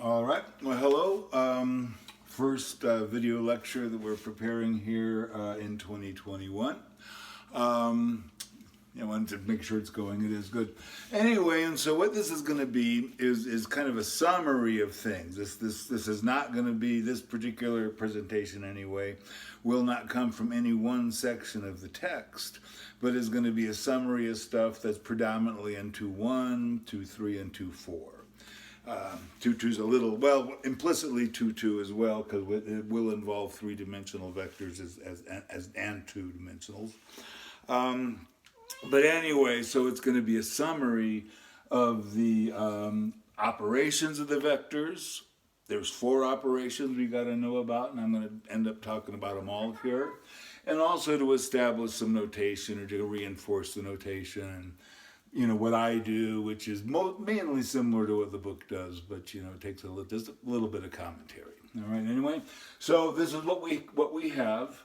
All right. Well, hello. First video lecture that we're preparing here in 2021. I wanted to make sure it's going. It is good. Anyway, and so what this is going to be is kind of a summary of things. This is not going to be, this particular presentation anyway, will not come from any one section of the text, but is going to be a summary of stuff that's predominantly in 2.1, 2.3, and 2.4. 2.2 is a little, well, implicitly 2.2 as well, because it will involve three-dimensional vectors and two-dimensionals. But anyway, so it's going to be a summary of the operations of the vectors. There's 4 operations we got to know about, and I'm going to end up talking about them all here. And also to establish some notation or to reinforce the notation and what I do, which is mainly similar to what the book does, but it takes just a little bit of commentary. All right. Anyway, so this is what we have.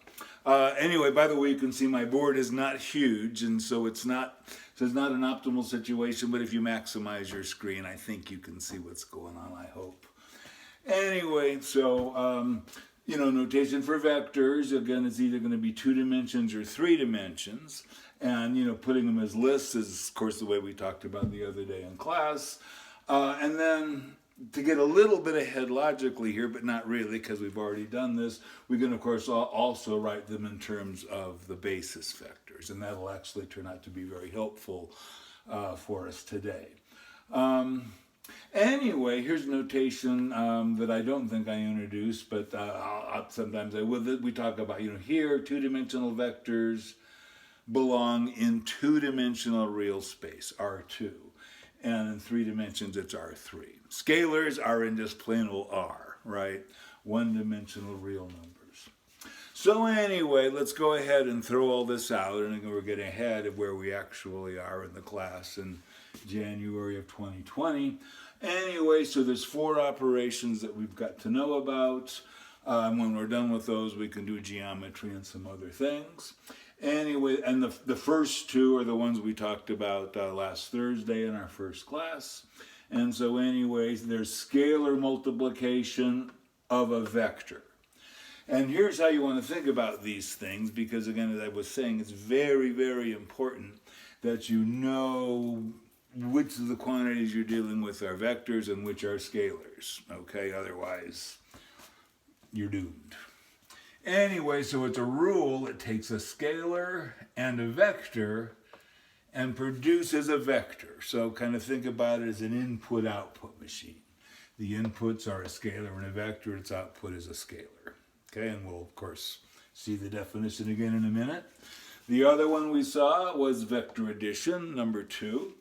Anyway, by the way, you can see my board is not huge, and so it's not an optimal situation. But if you maximize your screen, I think you can see what's going on. I hope. Anyway, so notation for vectors, again, it's either going to be 2 dimensions or 3 dimensions. And, putting them as lists is, of course, the way we talked about the other day in class. And then to get a little bit ahead logically here, but not really because we've already done this, we can, of course, also write them in terms of the basis vectors. And that'll actually turn out to be very helpful for us today. Anyway, here's notation that I don't think I introduced, but sometimes I will. We talk about, here, 2-dimensional vectors belong in 2-dimensional real space, R2. And in 3 dimensions, it's R3. Scalars are in just plain old R, right? 1-dimensional real numbers. So anyway, let's go ahead and throw all this out, and we're getting ahead of where we actually are in the class in January of 2020. Anyway, so there's 4 operations that we've got to know about. When we're done with those, we can do geometry and some other things. Anyway, and the first 2 are the ones we talked about last Thursday in our first class. And so anyways, there's scalar multiplication of a vector. And here's how you want to think about these things, because again, as I was saying, it's very, very important that you know which of the quantities you're dealing with are vectors and which are scalars. Okay, otherwise you're doomed. Anyway, so it's a rule. It takes a scalar and a vector and produces a vector. So kind of think about it as an input-output machine. The inputs are a scalar and a vector. Its output is a scalar. Okay, and we'll, of course, see the definition again in a minute. The other one we saw was vector addition, number 2.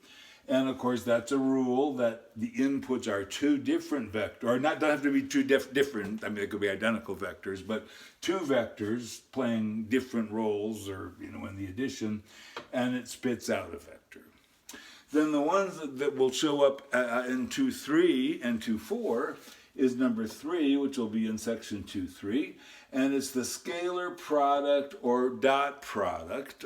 And of course, that's a rule that the inputs are 2 different vectors, or don't have to be 2 different, I mean, they could be identical vectors, but 2 vectors playing different roles, or, in the addition, and it spits out a vector. Then the ones that will show up in 2.3 and 2.4 is number 3, which will be in section 2.3, and it's the scalar product or dot product.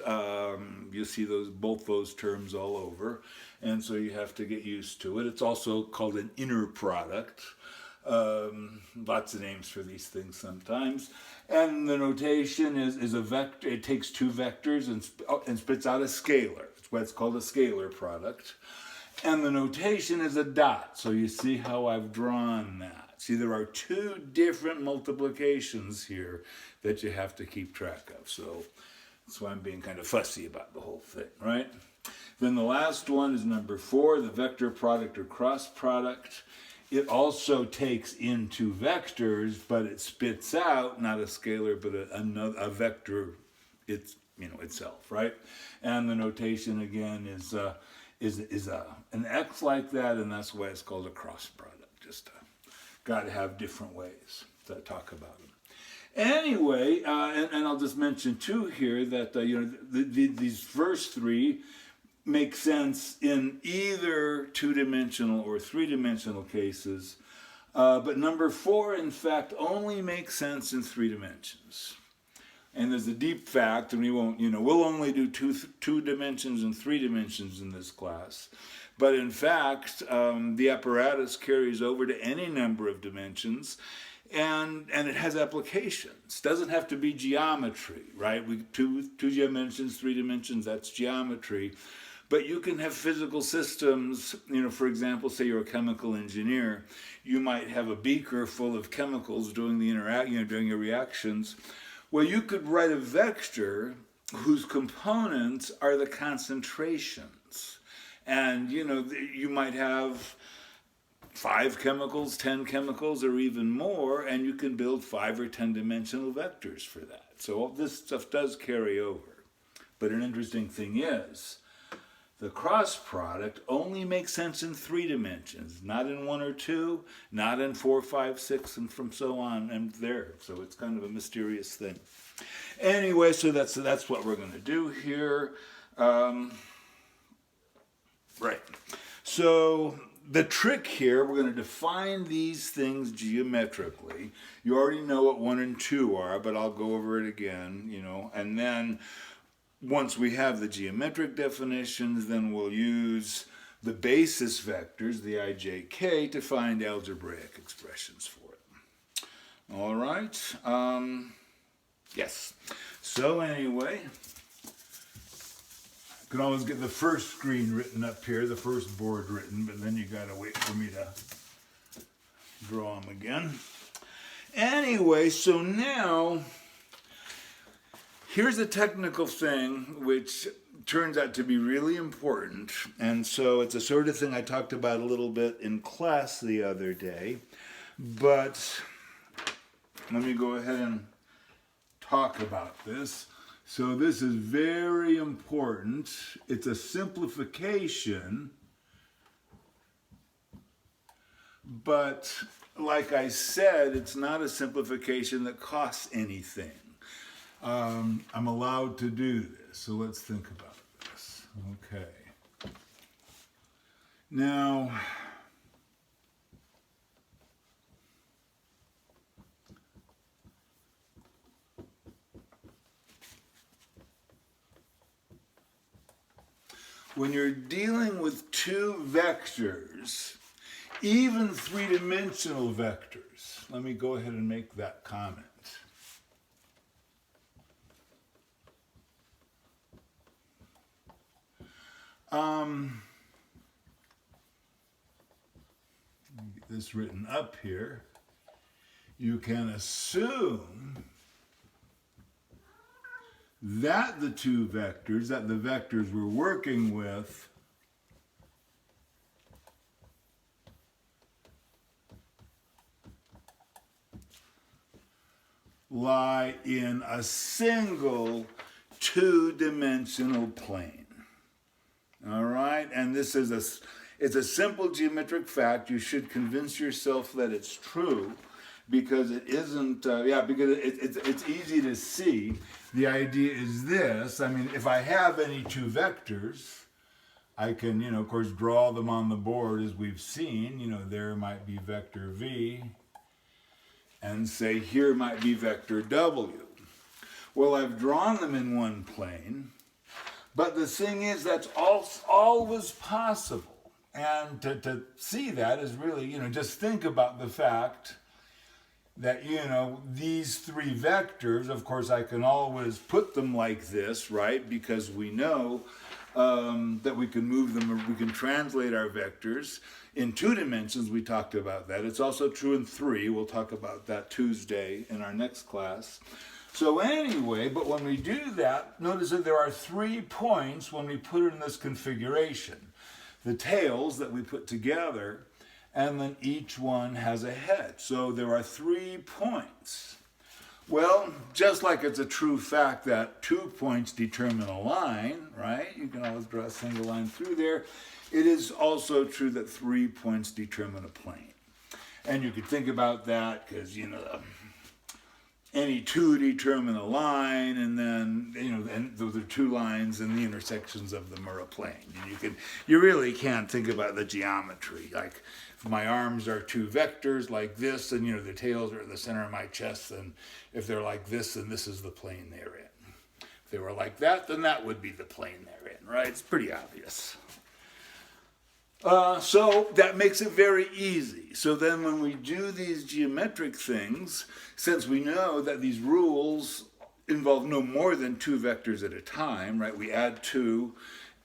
You see both those terms all over, and so you have to get used to it. It's also called an inner product. Lots of names for these things sometimes. And the notation is a vector. It takes 2 vectors and spits out a scalar. That's why it's called a scalar product. And the notation is a dot. So you see how I've drawn that. See, there are 2 different multiplications here that you have to keep track of. So that's why I'm being kind of fussy about the whole thing, right? Then the last one is number 4, the vector product or cross product. It also takes in 2 vectors, but it spits out not a scalar, but a vector itself, right? And the notation again is an X like that, and that's why it's called a cross product. Just got to have different ways to talk about them. Anyway, and I'll just mention too here that these first 3 make sense in either 2-dimensional or 3-dimensional cases, but number 4, in fact, only makes sense in 3 dimensions. And there's a deep fact, and we won't, we'll only do two dimensions and 3 dimensions in this class. But in fact, the apparatus carries over to any number of dimensions, and it has applications. Doesn't have to be geometry, right? Two dimensions, 3 dimensions, that's geometry. But you can have physical systems, for example, say you're a chemical engineer, you might have a beaker full of chemicals doing doing your reactions. Well, you could write a vector whose components are the concentrations. And, you might have 5 chemicals, 10 chemicals, or even more, and you can build 5 or 10 dimensional vectors for that. So all this stuff does carry over. But an interesting thing is, the cross product only makes sense in 3 dimensions, not in 1 or 2, not in 4, 5, 6, and from so on and there. So it's kind of a mysterious thing. Anyway, so that's what we're going to do here. Right. So the trick here, we're going to define these things geometrically. You already know what 1 and 2 are, but I'll go over it again, and then once we have the geometric definitions, then we'll use the basis vectors, the I, J, K, to find algebraic expressions for it. All right. Yes. So anyway, you can always get the first screen written up here, the first board written, but then you got to wait for me to draw them again. Anyway, so now here's a technical thing which turns out to be really important, and so it's a sort of thing I talked about a little bit in class the other day, but let me go ahead and talk about this. So this is very important. It's a simplification, but like I said, it's not a simplification that costs anything. I'm allowed to do this, so let's think about this. Okay. Now, when you're dealing with 2 vectors, even 3-dimensional vectors, let me go ahead and make that comment. Let me get this written up here. You can assume that the 2 vectors, that the vectors we're working with, lie in a single 2-dimensional plane. All right, and this is it's a simple geometric fact. You should convince yourself that it's true, because it isn't. Because it's easy to see. The idea is this. I mean, if I have any 2 vectors, I can, of course, draw them on the board as we've seen. There might be vector V, and say here might be vector W. Well, I've drawn them in one plane. But the thing is, that's always possible. And to see that is really, just think about the fact that, these 3 vectors, of course, I can always put them like this, right? Because we know that we can move them, or we can translate our vectors. In 2 dimensions, we talked about that. It's also true in 3. We'll talk about that Tuesday in our next class. So anyway, but when we do that, notice that there are 3 points when we put it in this configuration. The tails that we put together, and then each one has a head. So there are 3 points. Well, just like it's a true fact that 2 points determine a line, right? You can always draw a single line through there. It is also true that 3 points determine a plane. And you could think about that because, any 2 determine a line, and then, and those are 2 lines, and the intersections of them are a plane. And you really can't think about the geometry. Like, if my arms are 2 vectors like this, and, the tails are in the center of my chest, and if they're like this, then this is the plane they're in. If they were like that, then that would be the plane they're in, right? It's pretty obvious. So that makes it very easy. So then when we do these geometric things, since we know that these rules involve no more than two vectors at a time, right? We add two,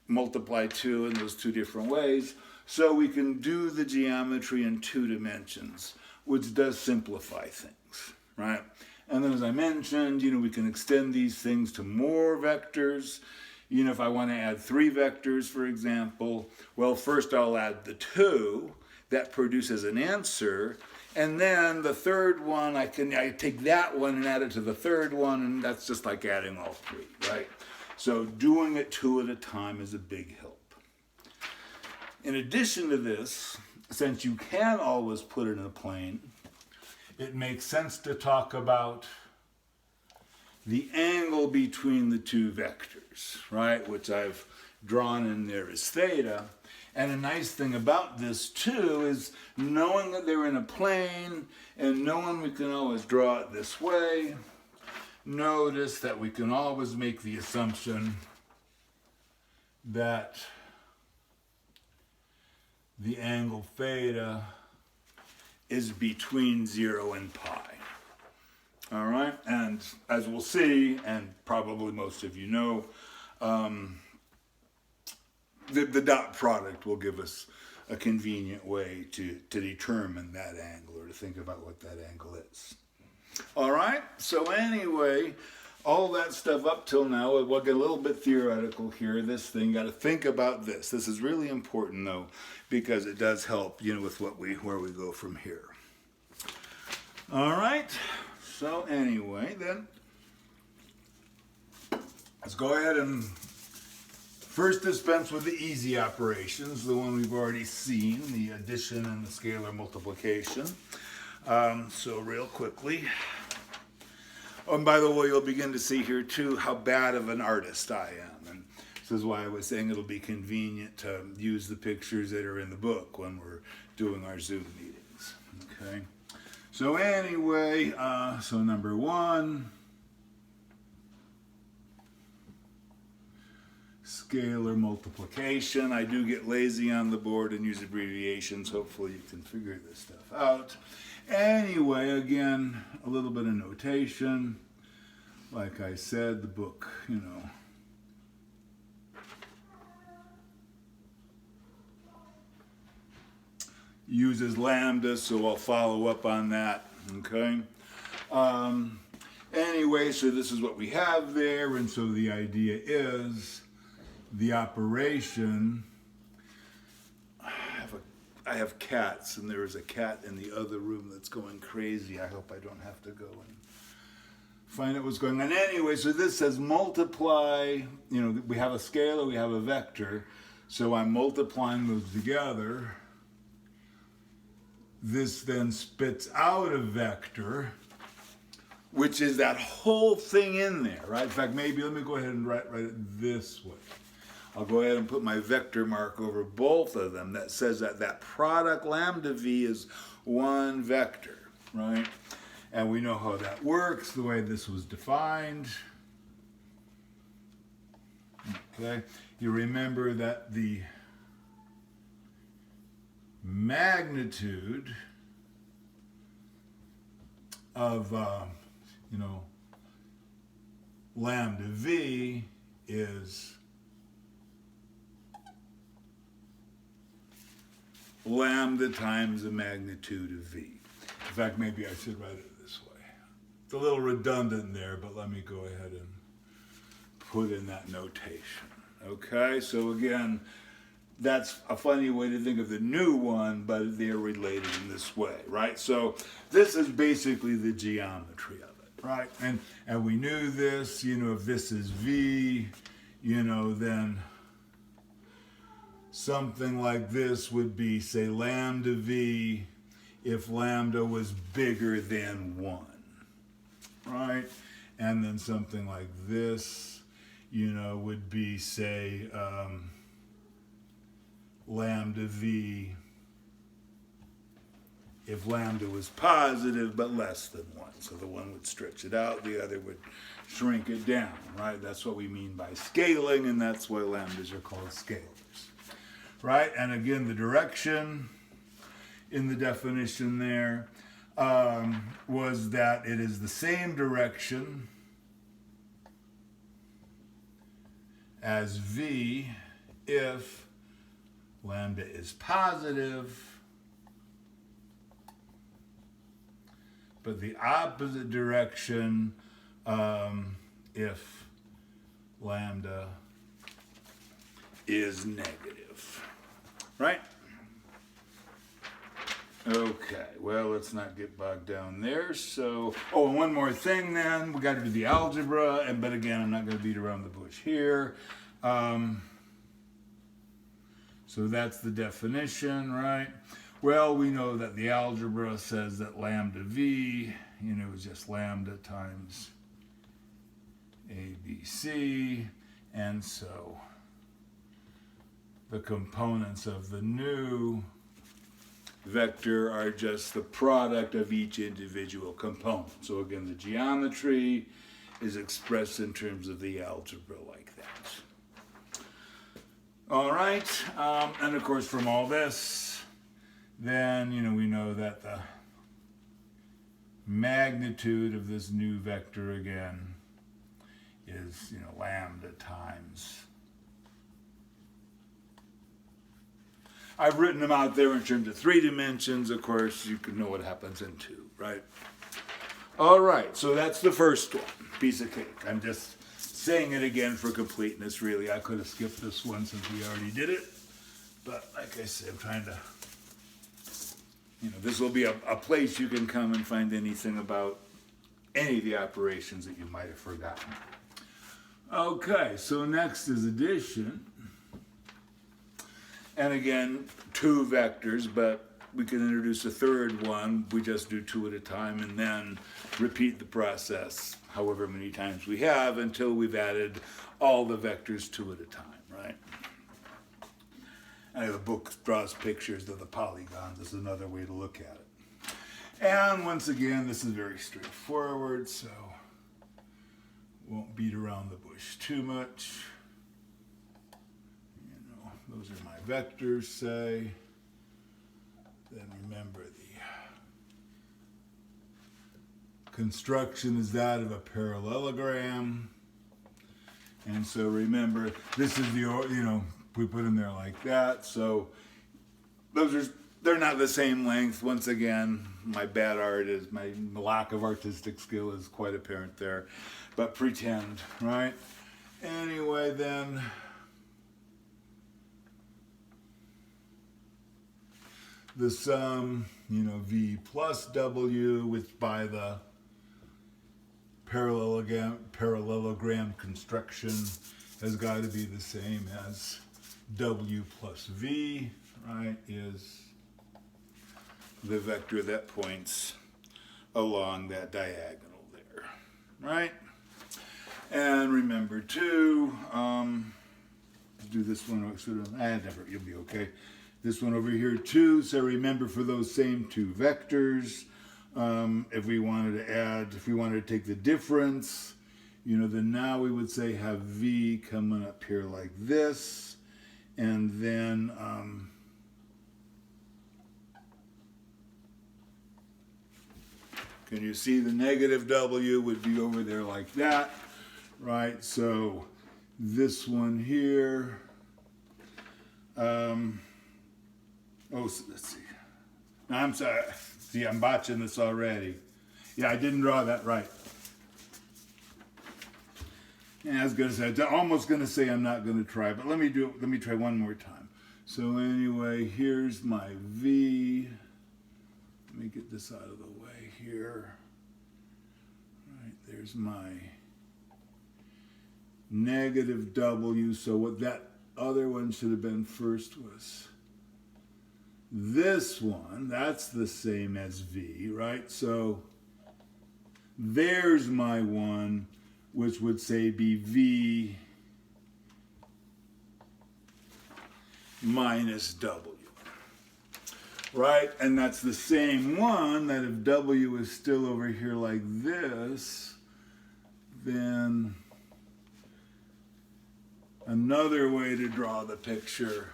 multiply two in those two different ways. So we can do the geometry in 2 dimensions, which does simplify things, right? And then as I mentioned, we can extend these things to more vectors. If I want to add 3 vectors, for example, well, first I'll add the 2. That produces an answer. And then the third one, I take that one and add it to the third one, and that's just like adding all 3, right? So doing it 2 at a time is a big help. In addition to this, since you can always put it in a plane, it makes sense to talk about the angle between the 2 vectors, right? Which I've drawn in there as theta. And a nice thing about this too is knowing that they're in a plane and knowing we can always draw it this way. Notice that we can always make the assumption that the angle theta is between 0 and pi. All right, and as we'll see, and probably most of you know, the dot product will give us a convenient way to determine that angle, or to think about what that angle is. All right, so anyway, all that stuff up till now, we'll get a little bit theoretical here. This thing, got to think about this. This is really important though, because it does help, with where we go from here. All right. So anyway, then, let's go ahead and first dispense with the easy operations, the one we've already seen, the addition and the scalar multiplication. So real quickly. Oh, and by the way, you'll begin to see here too how bad of an artist I am. And this is why I was saying it'll be convenient to use the pictures that are in the book when we're doing our Zoom meetings. Okay. So anyway, so number 1, scalar multiplication. I do get lazy on the board and use abbreviations. Hopefully you can figure this stuff out. Anyway, again, a little bit of notation. Like I said, the book, uses lambda, so I'll follow up on that, okay? Anyway, so this is what we have there, and so the idea is the operation, I have cats, and there is a cat in the other room that's going crazy. I hope I don't have to go and find out what's going on. Anyway, so this says multiply, we have a scalar, we have a vector, so I'm multiplying those together. This then spits out a vector, which is that whole thing in there, right? In fact, maybe let me go ahead and write it this way. I'll go ahead and put my vector mark over both of them. That says that product lambda v is one vector, right? And we know how that works, the way this was defined. Okay, you remember that the magnitude of, lambda v is lambda times the magnitude of v. In fact, maybe I should write it this way. It's a little redundant there, but let me go ahead and put in that notation. Okay, so again, that's a funny way to think of the new one, but they're related in this way, right? So this is basically the geometry of it, right? And we knew this, if this is v, then something like this would be, say, lambda v if lambda was bigger than 1, right? And then something like this, would be, say, lambda v if lambda was positive but less than 1. So the one would stretch it out, the other would shrink it down, right? That's what we mean by scaling, and that's why lambdas are called scalars. right? And again, the direction in the definition there was that it is the same direction as v if lambda is positive, but the opposite direction if lambda is negative, right? Okay, well, let's not get bogged down there. So, oh, and one more thing then. We got to do the algebra, but again, I'm not going to beat around the bush here. So that's the definition, right? Well, we know that the algebra says that lambda v, is just lambda times ABC, and so the components of the new vector are just the product of each individual component. So again, the geometry is expressed in terms of the algebra like that. All right, and of course from all this, then, we know that the magnitude of this new vector again is, lambda times. I've written them out there in terms of 3 dimensions. Of course, you can know what happens in 2, right? All right, so that's the first one, piece of cake. I'm just saying it again for completeness, really. I could have skipped this one since we already did it. But like I said, I'm trying to, this will be a place you can come and find anything about any of the operations that you might have forgotten. Okay, so next is addition. And again, 2 vectors, but we can introduce a third one. We just do 2 at a time and then repeat the process however many times we have until we've added all the vectors 2 at a time, right? And the book draws pictures of the polygons. This is another way to look at it. And once again, this is very straightforward, so won't beat around the bush too much. Those are my vectors, say. Then remember the construction is that of a parallelogram. And so remember, this is the, we put them there like that. So they're not the same length. Once again, my lack of artistic skill is quite apparent there. But pretend, right? Anyway, then, the sum, v plus w, which by the parallelogram construction has got to be the same as w plus v, right, is the vector that points along that diagonal there, right? And remember too, do this one, you'll be okay. This one over here too, so remember for those same 2 vectors, if we wanted to take the difference, then now we would say have v coming up here like this, and then can you see the negative w would be over there like that, right? So this one here, let's see. No, I'm sorry. See, I'm botching this already. Yeah, I didn't draw that right. Yeah, I was gonna say, I'm almost gonna say I'm not gonna try, but let me try one more time. So anyway, here's my v. Let me get this out of the way here. Right, there's my negative w. So what that other one should have been first was this one. That's the same as v, right? So there's my one, which would say be v minus w, right? And that's the same one that if w is still over here like this, then another way to draw the picture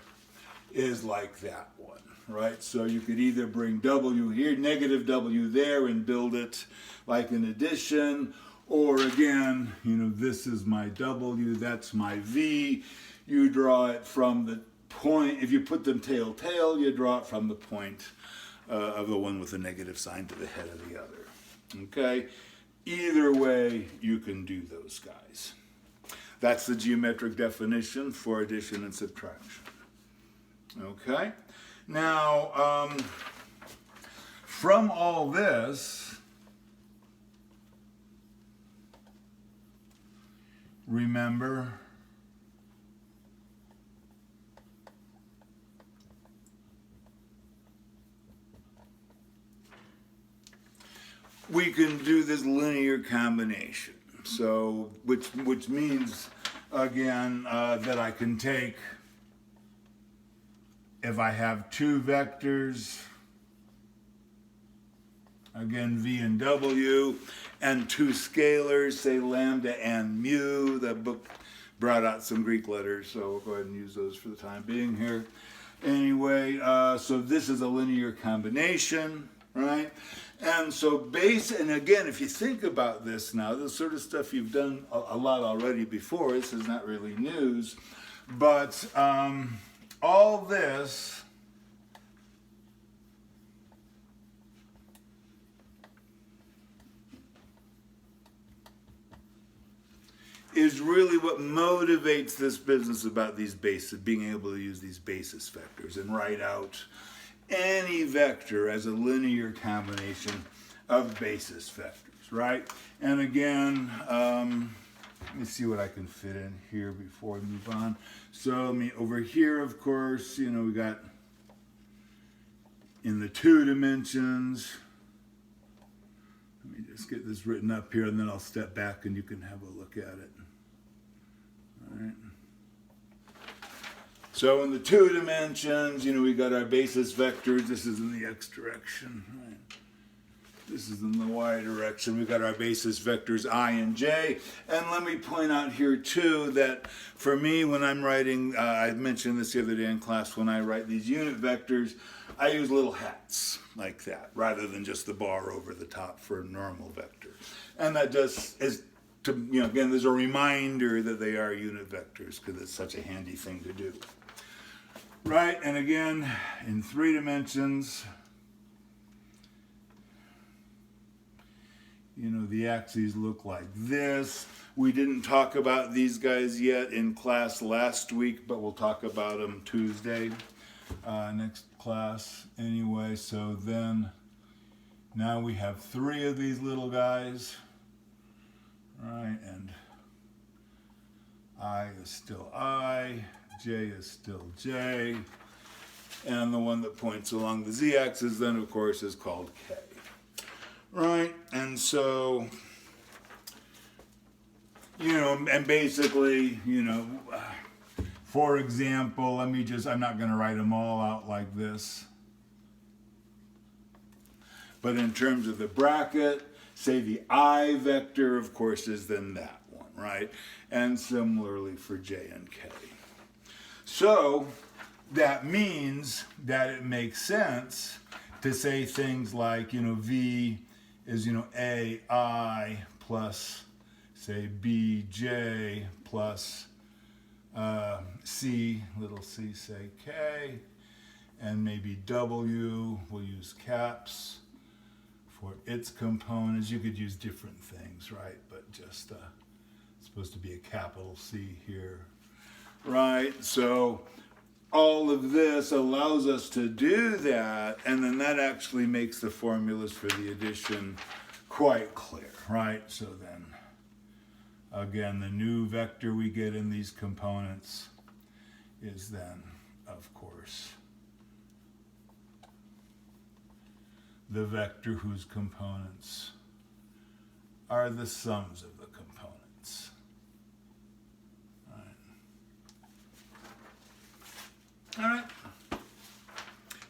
is like that one, right? So you could either bring W here, negative W there, and build it like an addition, or again, this is my W, that's my V. You draw it from the point, if you put them tail, you draw it from the point of the one with a negative sign to the head of the other. Okay? Either way, you can do those guys. That's the geometric definition for addition and subtraction. Okay? Now, from all this, remember, we can do this linear combination. So, which means, again, that I can take, if I have two vectors, again, V and W, and two scalars, say lambda and mu. That book brought out some Greek letters, so we'll go ahead and use those for the time being here. Anyway, so this is a linear combination, right? And so and again, if you think about this now, this sort of stuff you've done a lot already before, this is not really news, but all this is really what motivates this business about these bases, being able to use these basis vectors and write out any vector as a linear combination of basis vectors, right? And again, let me see what I can fit in here before we move on. So over here, of course, we got in the 2 dimensions. Let me just get this written up here, and then I'll step back and you can have a look at it. All right. So in the 2 dimensions, we got our basis vectors. This is in the x direction, right? This is in the y direction. We've got our basis vectors I and j. And let me point out here too that for me, when I'm writing, I mentioned this the other day in class, when I write these unit vectors, I use little hats like that rather than just the bar over the top for a normal vector. And that just is to, again, there's a reminder that they are unit vectors because it's such a handy thing to do. Right, and again, in 3 dimensions, the axes look like this. We didn't talk about these guys yet in class last week, but we'll talk about them Tuesday, next class. Anyway, so then, now we have 3 of these little guys, right, and I is still I, J is still J, and the one that points along the z-axis then, of course, is called K. Right, and so, and basically, for example, I'm not going to write them all out like this. But in terms of the bracket, say the I vector, of course, is then that one, right? And similarly for J and K. So that means that it makes sense to say things like, V is, AI plus, say, BJ plus C, little c, say, K, and maybe W, we'll use caps for its components. You could use different things, right? But just, it's supposed to be a capital C here, right? So all of this allows us to do that, and then that actually makes the formulas for the addition quite clear, right? So then, again, the new vector we get in these components is then, of course, the vector whose components are the sums of the components. All right.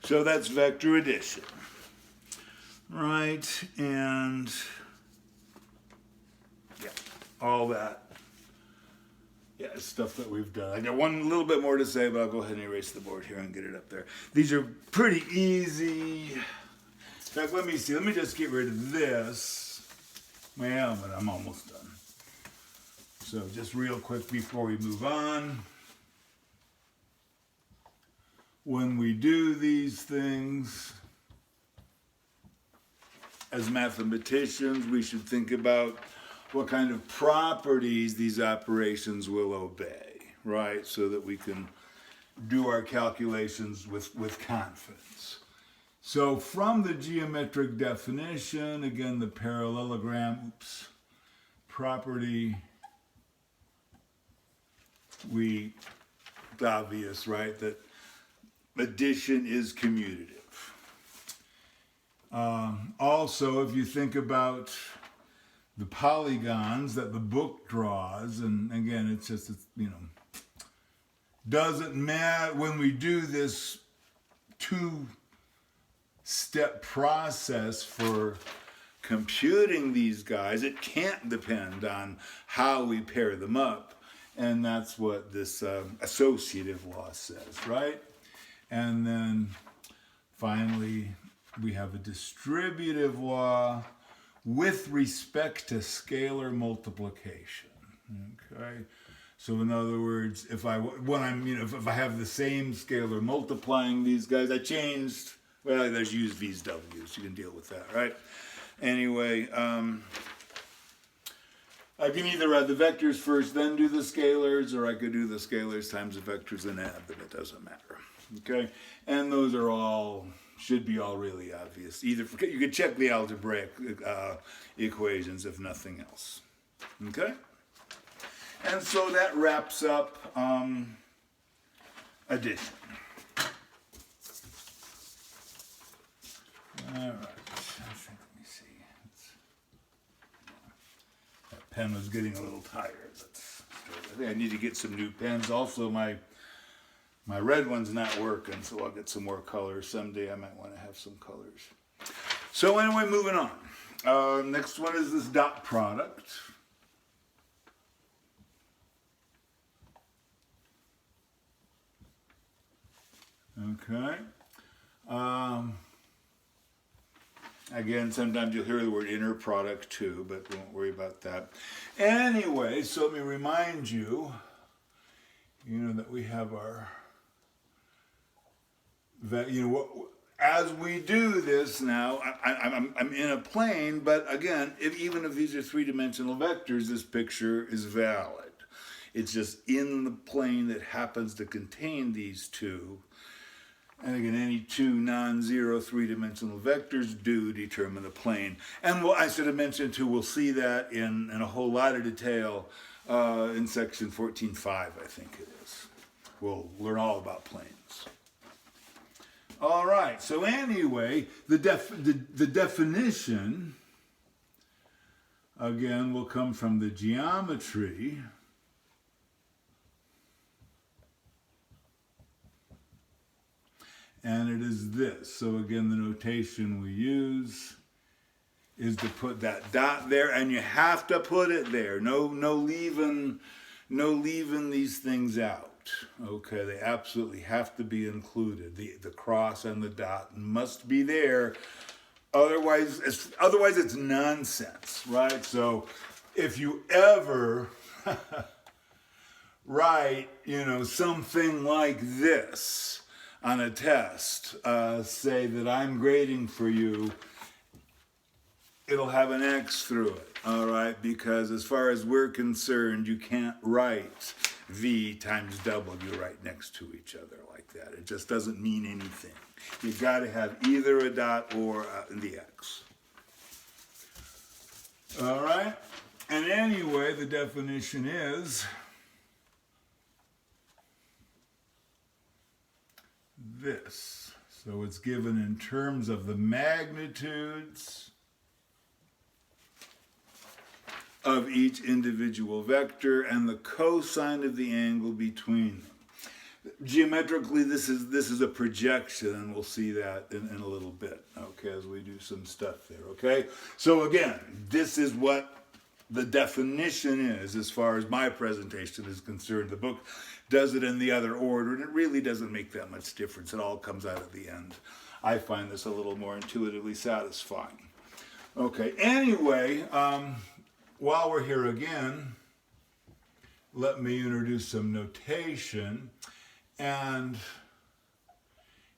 So that's vector addition. Right, and yeah, all that Yeah, stuff that we've done. I got one little bit more to say, but I'll go ahead and erase the board here and get it up there. These are pretty easy. In fact, let me see. Let me just get rid of this. Well, but I'm almost done. So just real quick before we move on. When we do these things, as mathematicians, we should think about what kind of properties these operations will obey, right? So that we can do our calculations with confidence. So from the geometric definition, again, the parallelogram, property, it's obvious, right, that addition is commutative. Also, if you think about the polygons that the book draws, and again, it's doesn't matter when we do this two-step process for computing these guys, it can't depend on how we pair them up. And that's what this associative law says, right? And then finally, we have a distributive law with respect to scalar multiplication. Okay, so in other words, if I have the same scalar multiplying these guys, I changed. Well, there's use V's W's. You can deal with that, right? Anyway, I can either add the vectors first, then do the scalars, or I could do the scalars times the vectors and add them. It doesn't matter. Okay, and those are all. Should be all really obvious. Either you could check the algebraic equations if nothing else. Okay? And so that wraps up addition. All right. Let me see. That pen was getting a little tired. I think I need to get some new pens. Also, my red one's not working, so I'll get some more colors. Someday I might want to have some colors. So anyway, moving on. Next one is this dot product. Okay. Again, sometimes you'll hear the word inner product too, but don't worry about that. Anyway, so let me remind you, that we have our... as we do this now, I'm in a plane, but again, even if these are three-dimensional vectors, this picture is valid. It's just in the plane that happens to contain these two. And again, any two non-zero three-dimensional vectors do determine the plane. And I should have mentioned too, we'll see that in a whole lot of detail in section 14.5, I think it is. We'll learn all about planes. All right, so anyway, the definition, again, will come from the geometry. And it is this. So again, the notation we use is to put that dot there, and you have to put it there. No leaving these things out. Okay, they absolutely have to be included. The cross and the dot must be there. Otherwise it's nonsense, right? So if you ever write, something like this on a test, say that I'm grading for you, it'll have an X through it, all right? Because as far as we're concerned, you can't write V times W right next to each other like that. It just doesn't mean anything. You've got to have either a dot or the X. All right? And anyway, the definition is this. So it's given in terms of the magnitudes of each individual vector and the cosine of the angle between them. Geometrically, this is a projection, and we'll see that in a little bit, okay, as we do some stuff there, okay? So again, this is what the definition is, as far as my presentation is concerned. The book does it in the other order, and it really doesn't make that much difference. It all comes out at the end. I find this a little more intuitively satisfying. Okay, anyway, while we're here again, let me introduce some notation. And,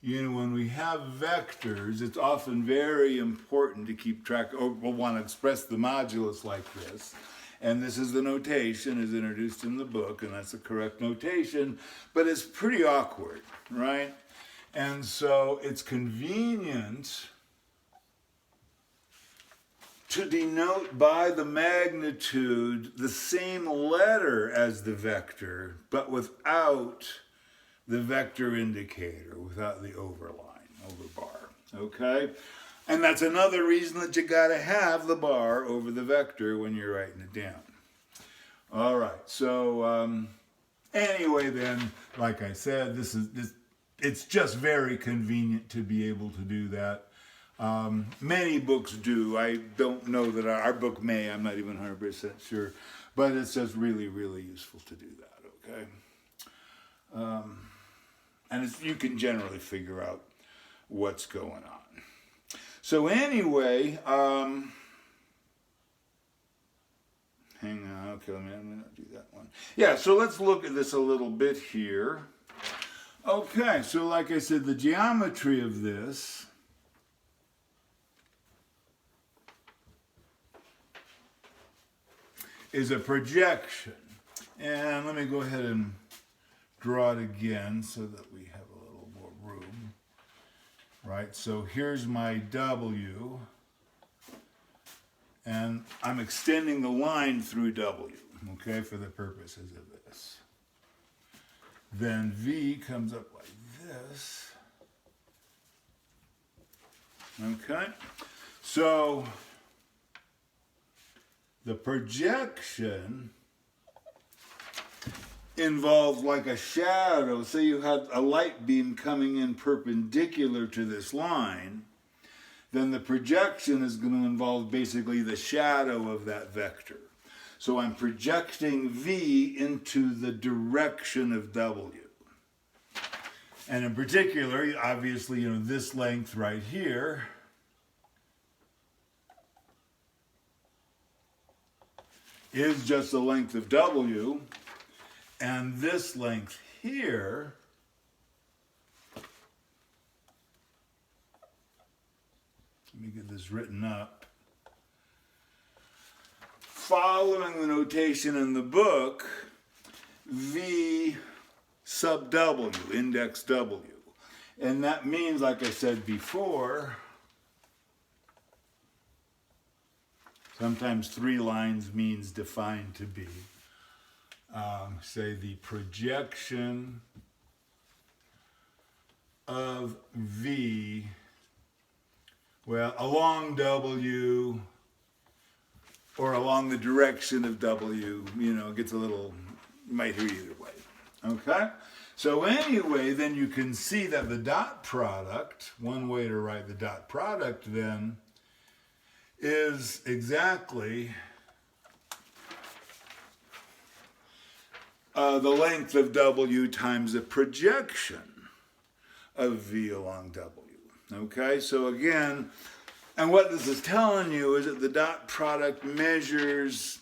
you know, when we have vectors, it's often very important to keep track, or we'll want to express the modulus like this. And this is the notation as introduced in the book, and that's the correct notation, but it's pretty awkward, right? And so it's convenient to denote by the magnitude the same letter as the vector, but without the vector indicator, without the overline, overbar, okay? And that's another reason that you gotta have the bar over the vector when you're writing it down. All right, so anyway then, like I said, it's just very convenient to be able to do that. Many books do. I don't know that our book may, I'm not even 100% sure, but it's just really, really useful to do that, okay? And you can generally figure out what's going on. So anyway, hang on, okay, I'm going to do that one. Yeah, so let's look at this a little bit here. Okay, so like I said, the geometry of this is a projection. And let me go ahead and draw it again so that we have a little more room. Right, so here's my W, and I'm extending the line through W, okay, for the purposes of this. Then V comes up like this. Okay, so the projection involves like a shadow. Say you had a light beam coming in perpendicular to this line, then the projection is going to involve basically the shadow of that vector. So I'm projecting V into the direction of W. And in particular, obviously, you know, this length right here is just the length of W. And this length here let me get this written up. Following the notation in the book, V sub W, index W. And that means, like I said before, sometimes 3 lines means defined to be. Say the projection of V, well, along W or along the direction of W, you know, it gets a little, you might hear either way, okay? So anyway, then you can see that the dot product, one way to write the dot product then, is exactly the length of W times the projection of V along W. Okay, so again, and what this is telling you is that the dot product measures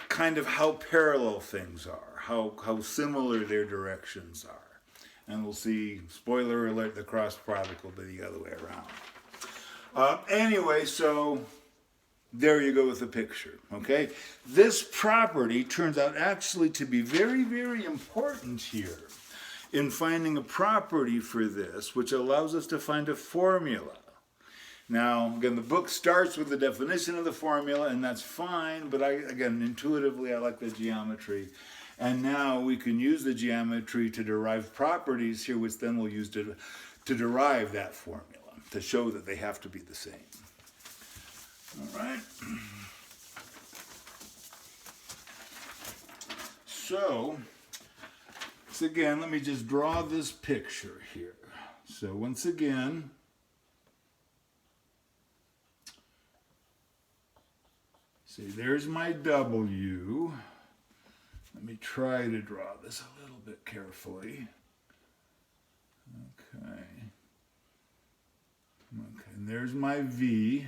kind of how parallel things are, how similar their directions are. And we'll see, spoiler alert, the cross product will be the other way around. Anyway, so there you go with the picture, okay? This property turns out actually to be very, very important here in finding a property for this, which allows us to find a formula. Now, again, the book starts with the definition of the formula, and that's fine, but again, intuitively, I like the geometry. And now we can use the geometry to derive properties here, which then we'll use to derive that formula, to show that they have to be the same. All right. So again, let me just draw this picture here. So once again, See, there's my W. Let me try to draw this a little bit carefully. Okay. Okay, and there's my V.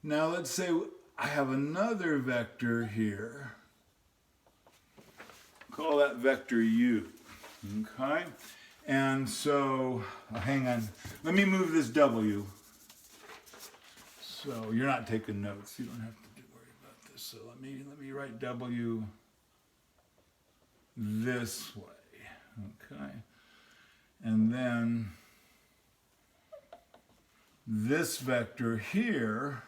Now let's say I have another vector here. Call that vector U. Okay? And so, hang on. Let me move this W. So you're not taking notes. You don't have to worry about this. So let me write W this way. Okay? And then this vector here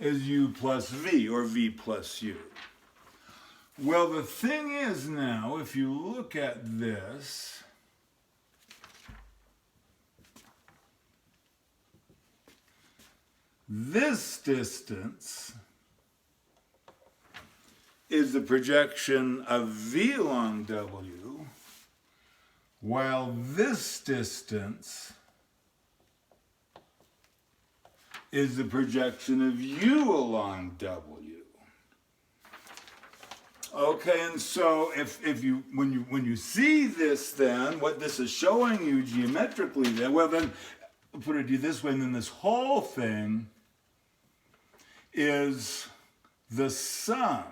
is U plus V, or V plus U. Well, the thing is now, if you look at this, this distance is the projection of V along W, while this distance is the projection of U along W. Okay, and so when you see this, then what this is showing you geometrically, then well, then put it this way, and then this whole thing is the sum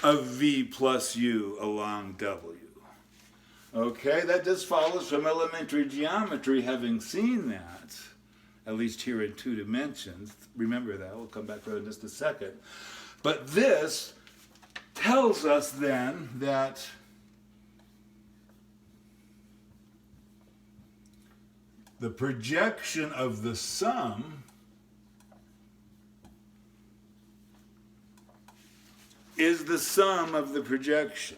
of V plus U along W. Okay, that just follows from elementary geometry, having seen that, at least here in 2 dimensions. Remember that, we'll come back to it in just a second. But this tells us then that the projection of the sum is the sum of the projection.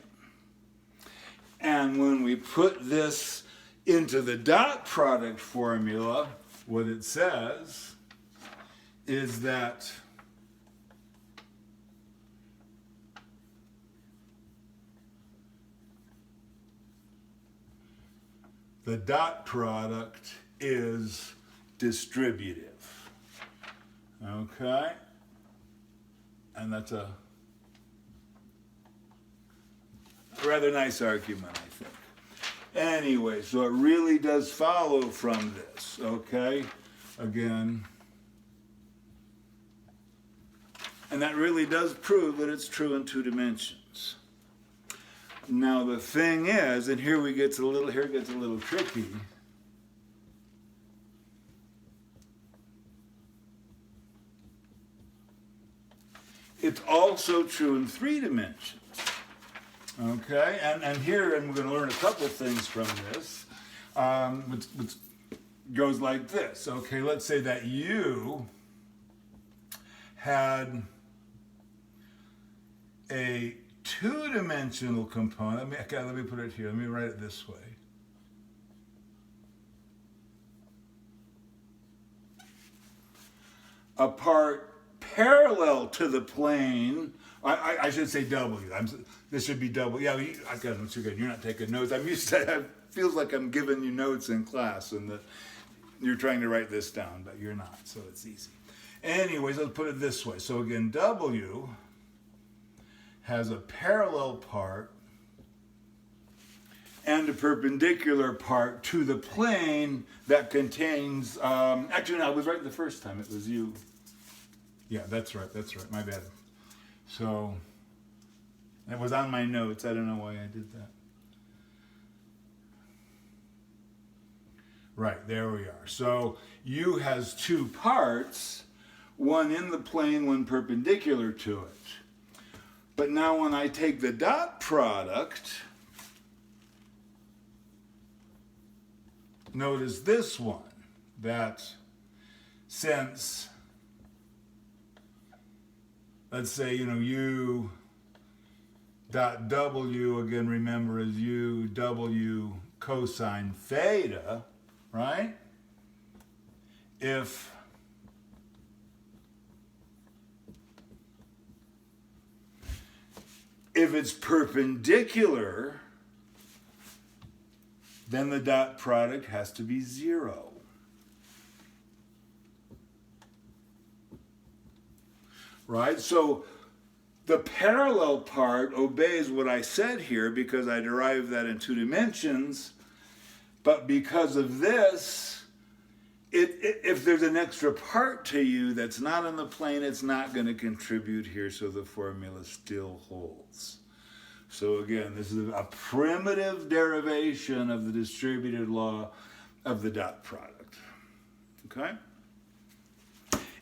And when we put this into the dot product formula, what it says is that the dot product is distributive. Okay? And that's a rather nice argument, I think. Anyway, so it really does follow from this, okay? Again. And that really does prove that it's true in 2 dimensions. Now the thing is, and here it gets a little tricky. It's also true in 3 dimensions. Okay, and here, and we're going to learn a couple things from this, which goes like this. Okay, let's say that U had a 2-dimensional component. Let me put it here. Let me write it this way. A part parallel to the plane. I should say W. This should be W. Yeah, you're not taking notes. I'm used to it. Feels like I'm giving you notes in class and that you're trying to write this down, but you're not, so it's easy. Anyways, let's put it this way. So again, W has a parallel part and a perpendicular part to the plane that contains, actually, no, I was right the first time. It was U. Yeah, that's right, my bad. So, it was on my notes. I don't know why I did that. Right, there we are. So, U has 2 parts, one in the plane, one perpendicular to it. But now when I take the dot product, notice this one, that since, let's say, U dot W, again, remember, is U W cosine theta, right? If it's perpendicular, then the dot product has to be 0. Right? So the parallel part obeys what I said here because I derived that in 2 dimensions, but because of this, if there's an extra part to u that's not on the plane, it's not going to contribute here, so the formula still holds. So again, this is a primitive derivation of the distributed law of the dot product. Okay?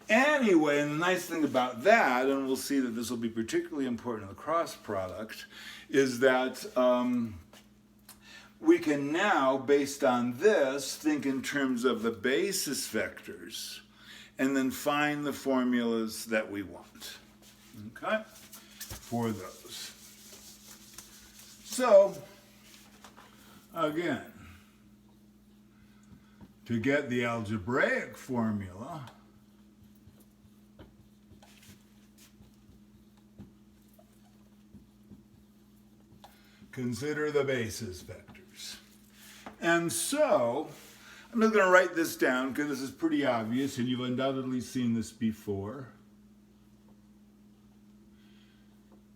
Anyway, and the nice thing about that, and we'll see that this will be particularly important in the cross product, is that we can now, based on this, think in terms of the basis vectors and then find the formulas that we want, okay, for those. So, again, to get the algebraic formula, consider the basis vectors. And so, I'm just going to write this down because this is pretty obvious and you've undoubtedly seen this before.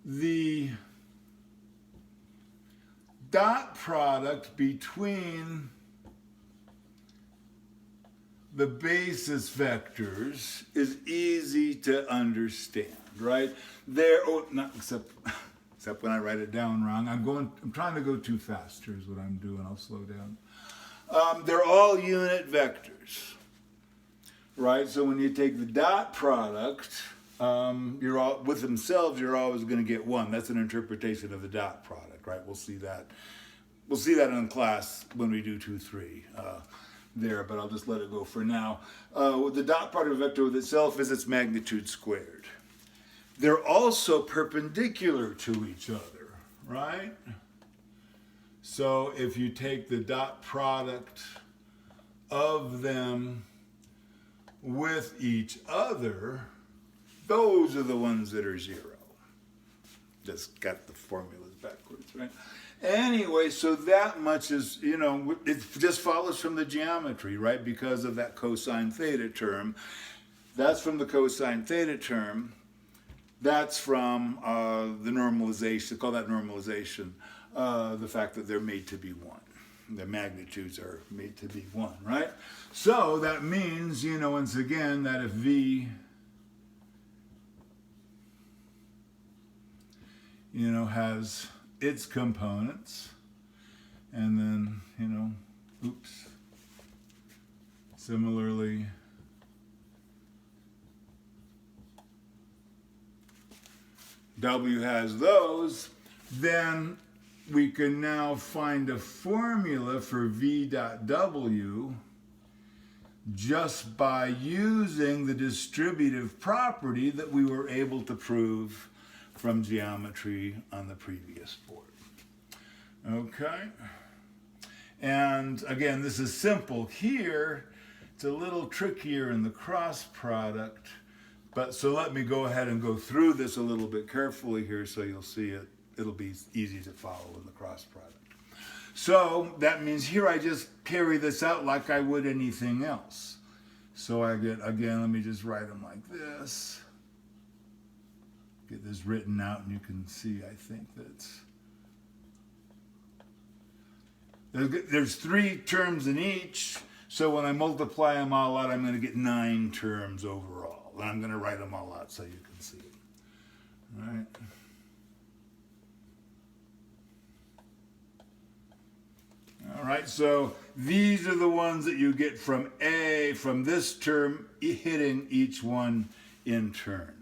The dot product between the basis vectors is easy to understand, right? Except when I write it down wrong. I'm trying to go too fast. Here's what I'm doing. I'll slow down. They're all unit vectors, right? So when you take the dot product, with themselves, you're always going to get 1. That's an interpretation of the dot product, right? We'll see that. We'll see that in class when we do 2, 3 there, but I'll just let it go for now. The dot product vector with itself is its magnitude squared. They're also perpendicular to each other, right? So if you take the dot product of them with each other, those are the ones that are 0. Just got the formulas backwards, right? Anyway, so that much is, it just follows from the geometry, right? Because of that cosine theta term. That's from the cosine theta term. That's from the normalization, call that normalization, the fact that they're made to be 1. The magnitudes are made to be 1, right? So that means, once again, that if V, has its components, and then, similarly, W has those, then we can now find a formula for V dot W just by using the distributive property that we were able to prove from geometry on the previous board. Okay? And again, this is simple here. It's a little trickier in the cross product. But so let me go ahead and go through this a little bit carefully here so you'll see it. It'll be easy to follow in the cross product. So that means here I just carry this out like I would anything else. So I get, again, let me just write them like this. Get this written out and you can see, I think there's 3 terms in each. So when I multiply them all out, I'm going to get 9 terms overall. And I'm going to write them all out so you can see it. All right. All right, so these are the ones that you get from this term hitting each one in turn.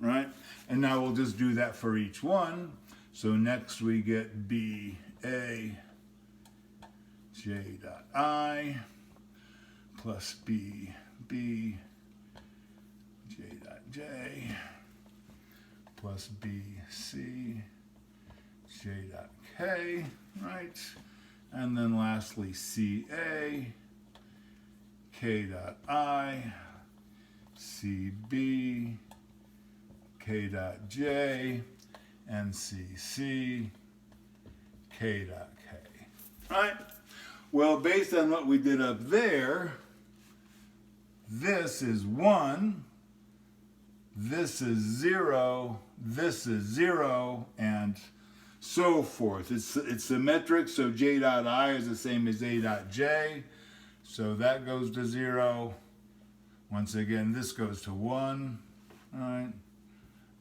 Right? And now we'll just do that for each one. So next we get B, A, J dot I, plus B, B, J dot J, plus B, C, J dot K, right? And then lastly, CA, K dot I, CB, K dot J, and CC, K dot K. Right? Well, based on what we did up there, this is 1, this is 0, this is 0, and so forth. It's symmetric, so j dot I is the same as a dot j. So that goes to 0. Once again, this goes to 1. All right.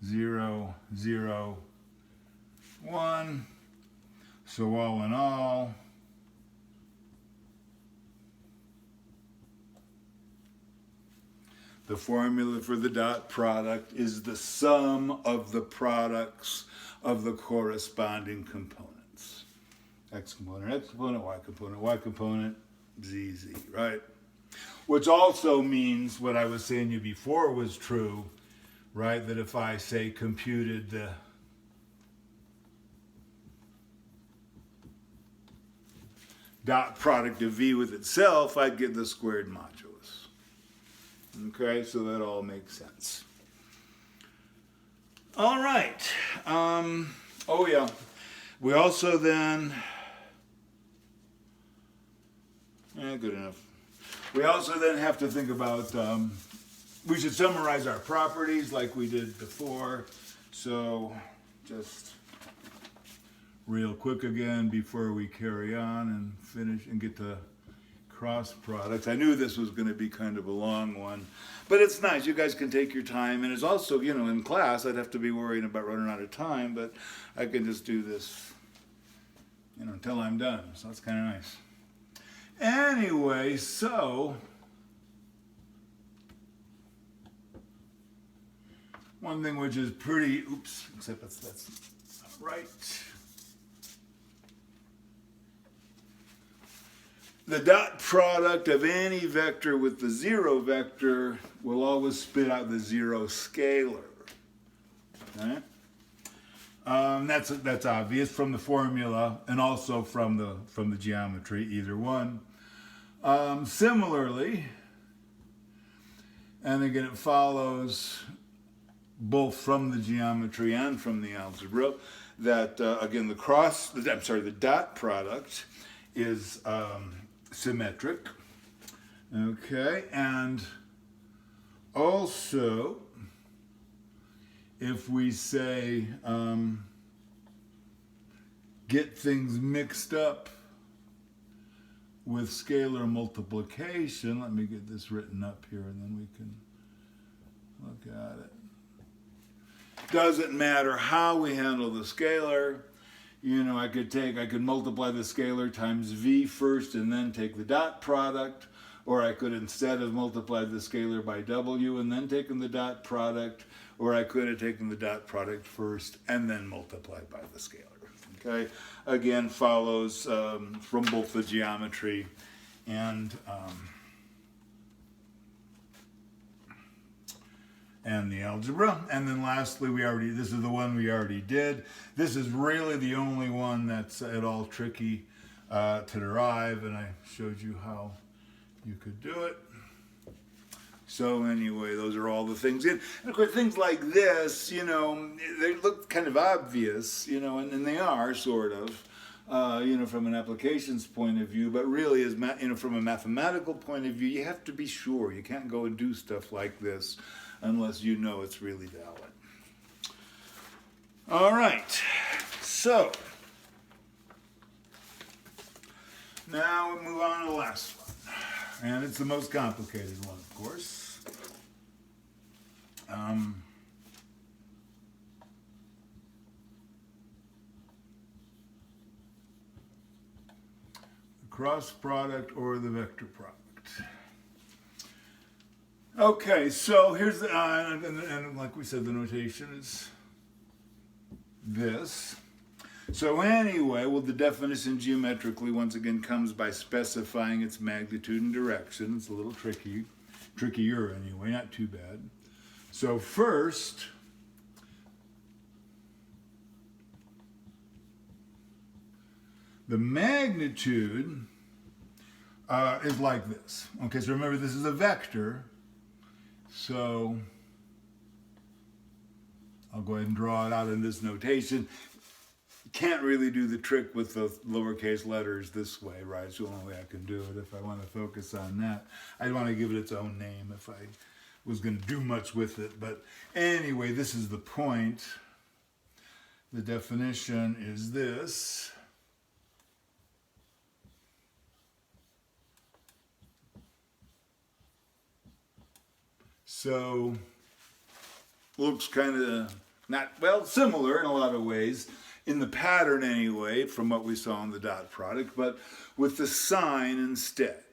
0, 0, 1. So all in all, the formula for the dot product is the sum of the products of the corresponding components. X component, y component, z, right? Which also means what I was saying to you before was true, right? That if I say computed the dot product of v with itself, I'd get the squared modulus. Okay, so that all makes sense. All right. Oh yeah. We also then, good enough. We also then have to think about, we should summarize our properties like we did before. So just real quick again before we carry on and finish and get to cross products. I knew this was going to be kind of a long one, but it's nice. You guys can take your time, and it's also, you know, in class I'd have to be worrying about running out of time, but I can just do this, you know, until I'm done. So that's kind of nice. Anyway, so one thing which is pretty, except that's not right. The dot product of any vector with the 0 vector will always spit out the 0 scalar. Okay? That's obvious from the formula and also from the geometry, either one. Similarly, and again it follows both from the geometry and from the algebra that again the dot product is symmetric. Okay, and also if we say get things mixed up with scalar multiplication, let me get this written up here and then we can look at it. Doesn't matter how we handle the scalar. You know, I could multiply the scalar times v first and then take the dot product, or I could instead have multiplied the scalar by w and then taken the dot product, or I could have taken the dot product first and then multiplied by the scalar. Okay, again, follows from both the geometry and the algebra. And then lastly, this is the one we already did. This is really the only one that's at all tricky to derive, and I showed you how you could do it. So anyway, those are all the things. And of course, things like this, you know, they look kind of obvious, you know, and they are sort of, you know, from an applications point of view. But really, from a mathematical point of view, you have to be sure. You can't go and do stuff like this unless you know it's really valid. All right, so now we move on to the last one, and it's the most complicated one, of course. The cross product or the vector product. Okay, so here's the, and like we said, the notation is this. So anyway, well, the definition geometrically, once again, comes by specifying its magnitude and direction. It's a little trickier anyway, not too bad. So first, the magnitude is like this. Okay, so remember, this is a vector. So I'll go ahead and draw it out in this notation. can't really do the trick with the lowercase letters this way, right? It's the only way I can do it if I want to focus on that. I'd want to give it its own name if I was going to do much with it. But anyway, this is the point. The definition is this. So, looks kind of not, well, similar in a lot of ways, in the pattern anyway, from what we saw in the dot product, but with the sign instead.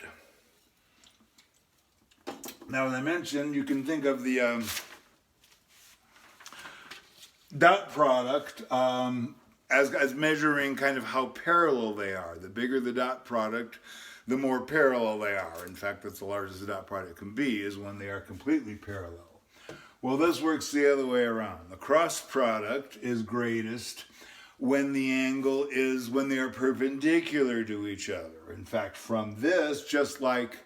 Now, as I mentioned, you can think of the dot product as measuring kind of how parallel they are. The bigger the dot product, the more parallel they are. In fact, that's the largest the dot product can be, is when they are completely parallel. Well, this works the other way around. The cross product is greatest when the angle is when they are perpendicular to each other. In fact, from this, just like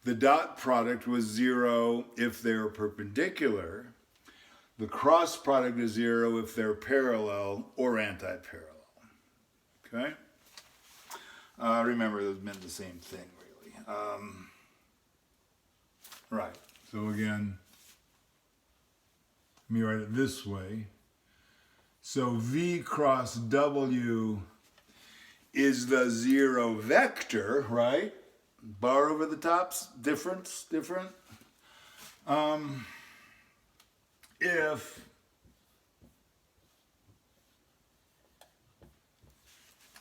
the dot product was 0 if they're perpendicular, the cross product is 0 if they're parallel or anti-parallel. Okay? Remember, those meant the same thing, really. Right. So again, let me write it this way. So V cross W is the 0 vector, right? Bar over the top's different. If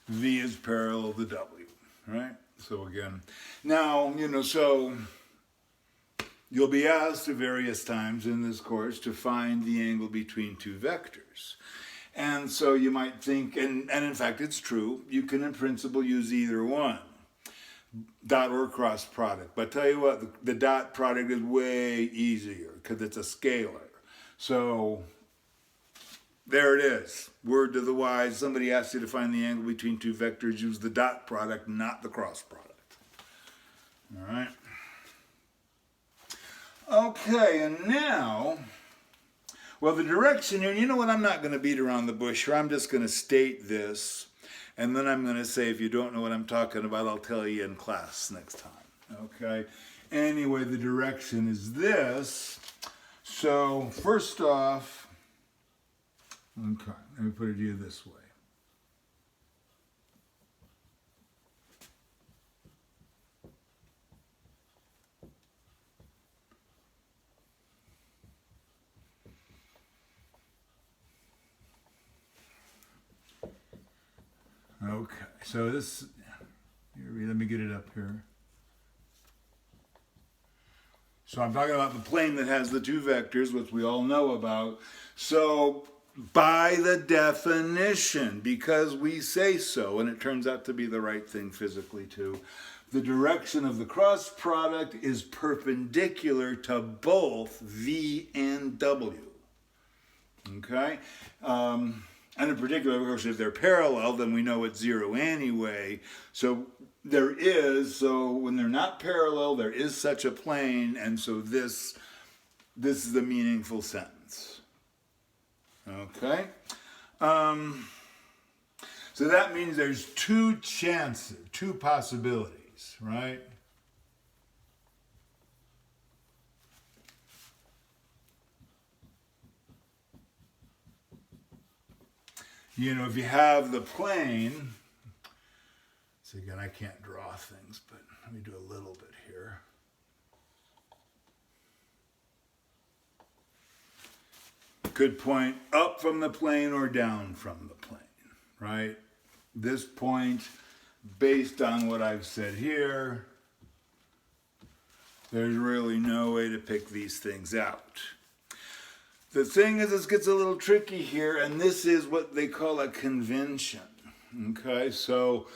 V is parallel to W, right? So again, now, so you'll be asked at various times in this course to find the angle between two vectors. And so you might think, and in fact it's true, you can in principle use either one, dot or cross product. But tell you what, the dot product is way easier because it's a scalar. So there it is. Word to the wise, somebody asks you to find the angle between two vectors, use the dot product, not the cross product. All right. Okay, and now, well, the direction here, you know what, I'm not going to beat around the bush here. I'm just going to state this, and then I'm going to say, if you don't know what I'm talking about, I'll tell you in class next time. Okay? Anyway, the direction is this. So, first off, okay, let me put it to you this way. Okay, so this, let me get it up here. So I'm talking about the plane that has the two vectors, which we all know about. So by the definition, because we say so, and it turns out to be the right thing physically too, the direction of the cross product is perpendicular to both V and W. Okay? And in particular, of course, if they're parallel, then we know it's 0 anyway. So when they're not parallel, there is such a plane, and so this is a meaningful sentence. Okay? So that means there's two chances, two possibilities, right? If you have the plane, so again, I can't draw things, but let me do a little bit here. Could point up from the plane or down from the plane, right? This point, based on what I've said here, there's really no way to pick these things out. The thing is, this gets a little tricky here, and this is what they call a convention. Okay, so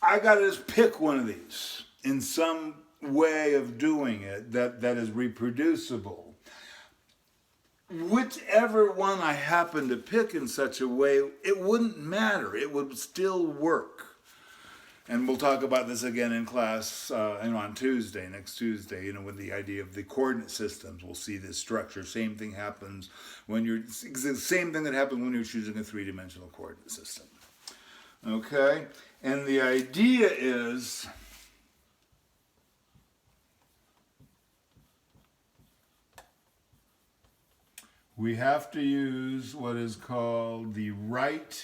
I got to just pick one of these in some way of doing it that is reproducible. Whichever one I happen to pick in such a way, it wouldn't matter. It would still work. And we'll talk about this again in class on Tuesday, next Tuesday, with the idea of the coordinate systems. We'll see this structure. Same thing happens when the same thing that happens when you're choosing a three-dimensional coordinate system. Okay? And the idea is we have to use what is called the right-hand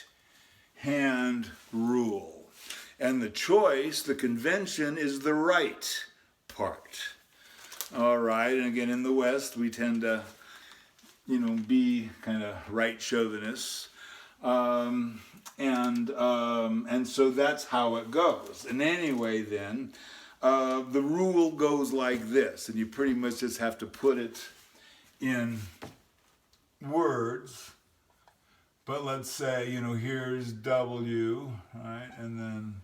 rule. And the choice, the convention, is the right part. All right, and again, in the West, we tend to, be kind of right chauvinists. And so that's how it goes. And anyway, then, the rule goes like this, and you pretty much just have to put it in words. But let's say, here's W, right, and then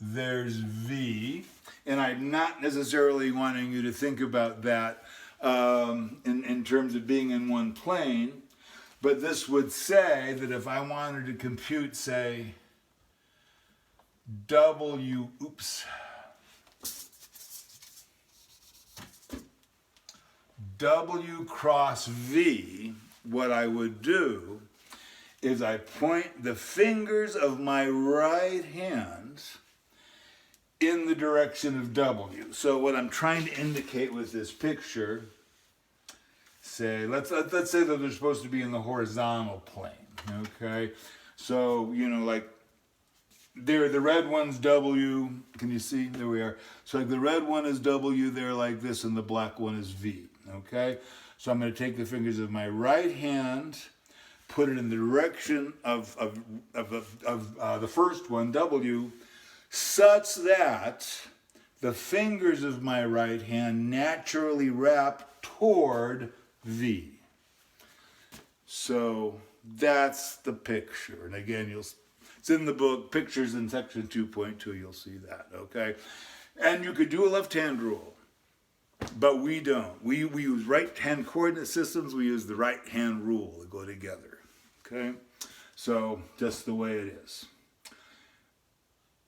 there's V, and I'm not necessarily wanting you to think about that in terms of being in one plane, but this would say that if I wanted to compute, say, W cross V, what I would do is I point the fingers of my right hand in the direction of W. So what I'm trying to indicate with this picture, say, let's say that they're supposed to be in the horizontal plane, okay? So, like, there, the red one's W, can you see? There we are. So like the red one is W there like this, and the black one is V, okay? So I'm going to take the fingers of my right hand, put it in the direction of the first one, W, such that the fingers of my right hand naturally wrap toward V. So that's the picture. And again, it's in the book, Pictures in section 2.2, you'll see that, okay? And you could do a left-hand rule, but we don't. We use right-hand coordinate systems, we use the right-hand rule to go together, okay? So just the way it is.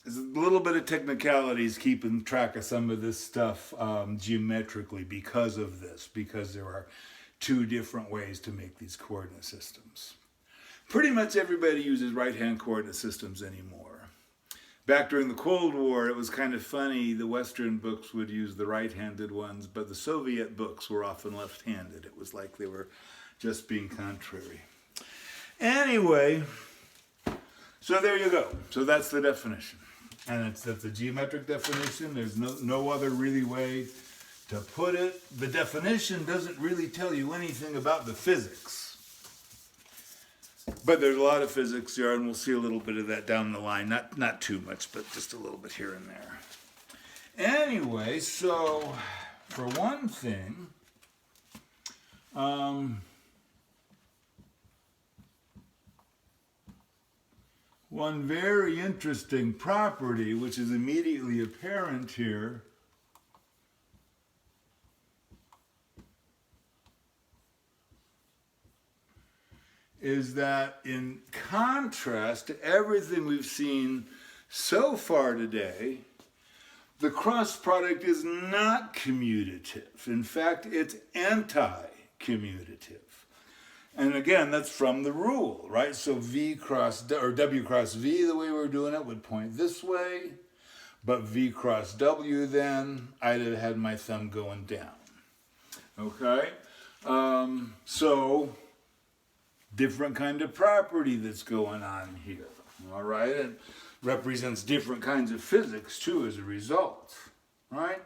There's a little bit of technicalities keeping track of some of this stuff geometrically because of this, because there are two different ways to make these coordinate systems. Pretty much everybody uses right-hand coordinate systems anymore. Back during the Cold War, it was kind of funny. The Western books would use the right-handed ones, but the Soviet books were often left-handed. It was like they were just being contrary. Anyway, so there you go. So that's the definition. And that's a geometric definition. There's no other really way to put it. The definition doesn't really tell you anything about the physics. But there's a lot of physics here, and we'll see a little bit of that down the line. Not too much, but just a little bit here and there. Anyway, so for one thing, one very interesting property, which is immediately apparent here, is that in contrast to everything we've seen so far today, the cross product is not commutative. In fact, it's anti-commutative. And again, that's from the rule, right? So V cross, or W cross V, the way we're doing it, would point this way. But V cross W then, I'd have had my thumb going down. Okay? So, different kind of property that's going on here. All right? It represents different kinds of physics, too, as a result. Right?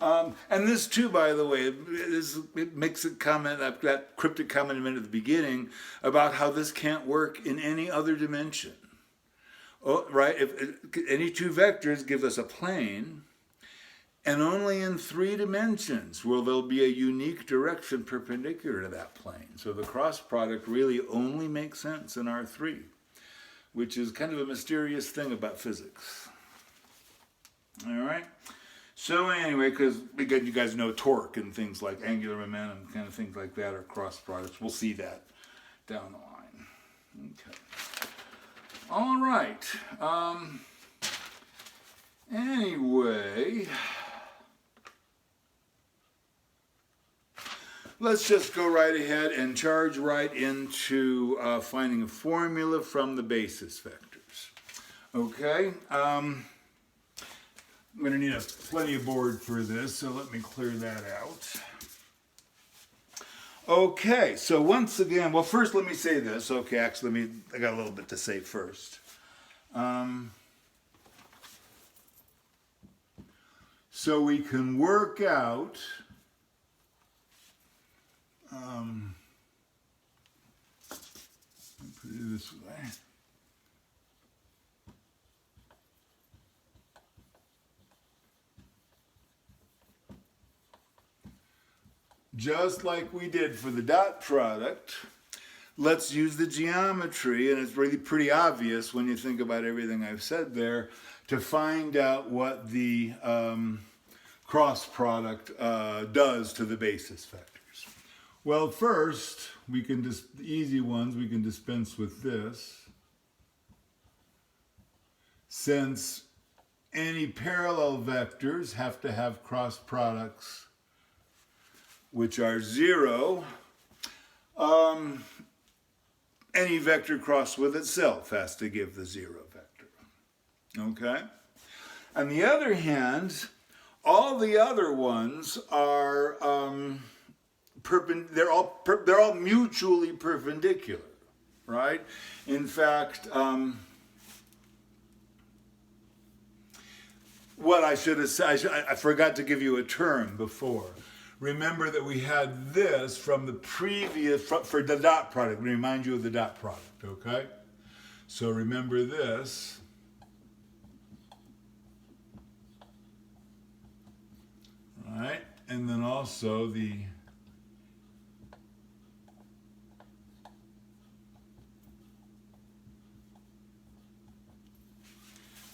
And this too, by the way, it makes a comment, that cryptic comment I made at the beginning, about how this can't work in any other dimension. Oh, right? If any two vectors give us a plane, and only in 3 dimensions will there be a unique direction perpendicular to that plane. So the cross product really only makes sense in R3, which is kind of a mysterious thing about physics. All right? So anyway, because again, you guys know torque and things like angular momentum, kind of things like that are cross products. We'll see that down the line. Okay. All right. Anyway, let's just go right ahead and charge right into finding a formula from the basis vectors. Okay, I'm going to need plenty of board for this, so let me clear that out. Okay, so once again, well, first let me say this. Okay, actually, I got a little bit to say first. So we can work out put it this way. Just like we did for the dot product, let's use the geometry, and it's really pretty obvious when you think about everything I've said there, to find out what the cross product does to the basis vectors. Well, first, we can the easy ones, we can dispense with this. Since any parallel vectors have to have cross products which are 0, any vector crossed with itself has to give the 0 vector. Okay? On the other hand, all the other ones are they're all mutually perpendicular, right? In fact, what I should have said, I forgot to give you a term before. Remember that we had this from the previous, for the dot product. Let me remind you of the dot product, okay? So remember this. All right, and then also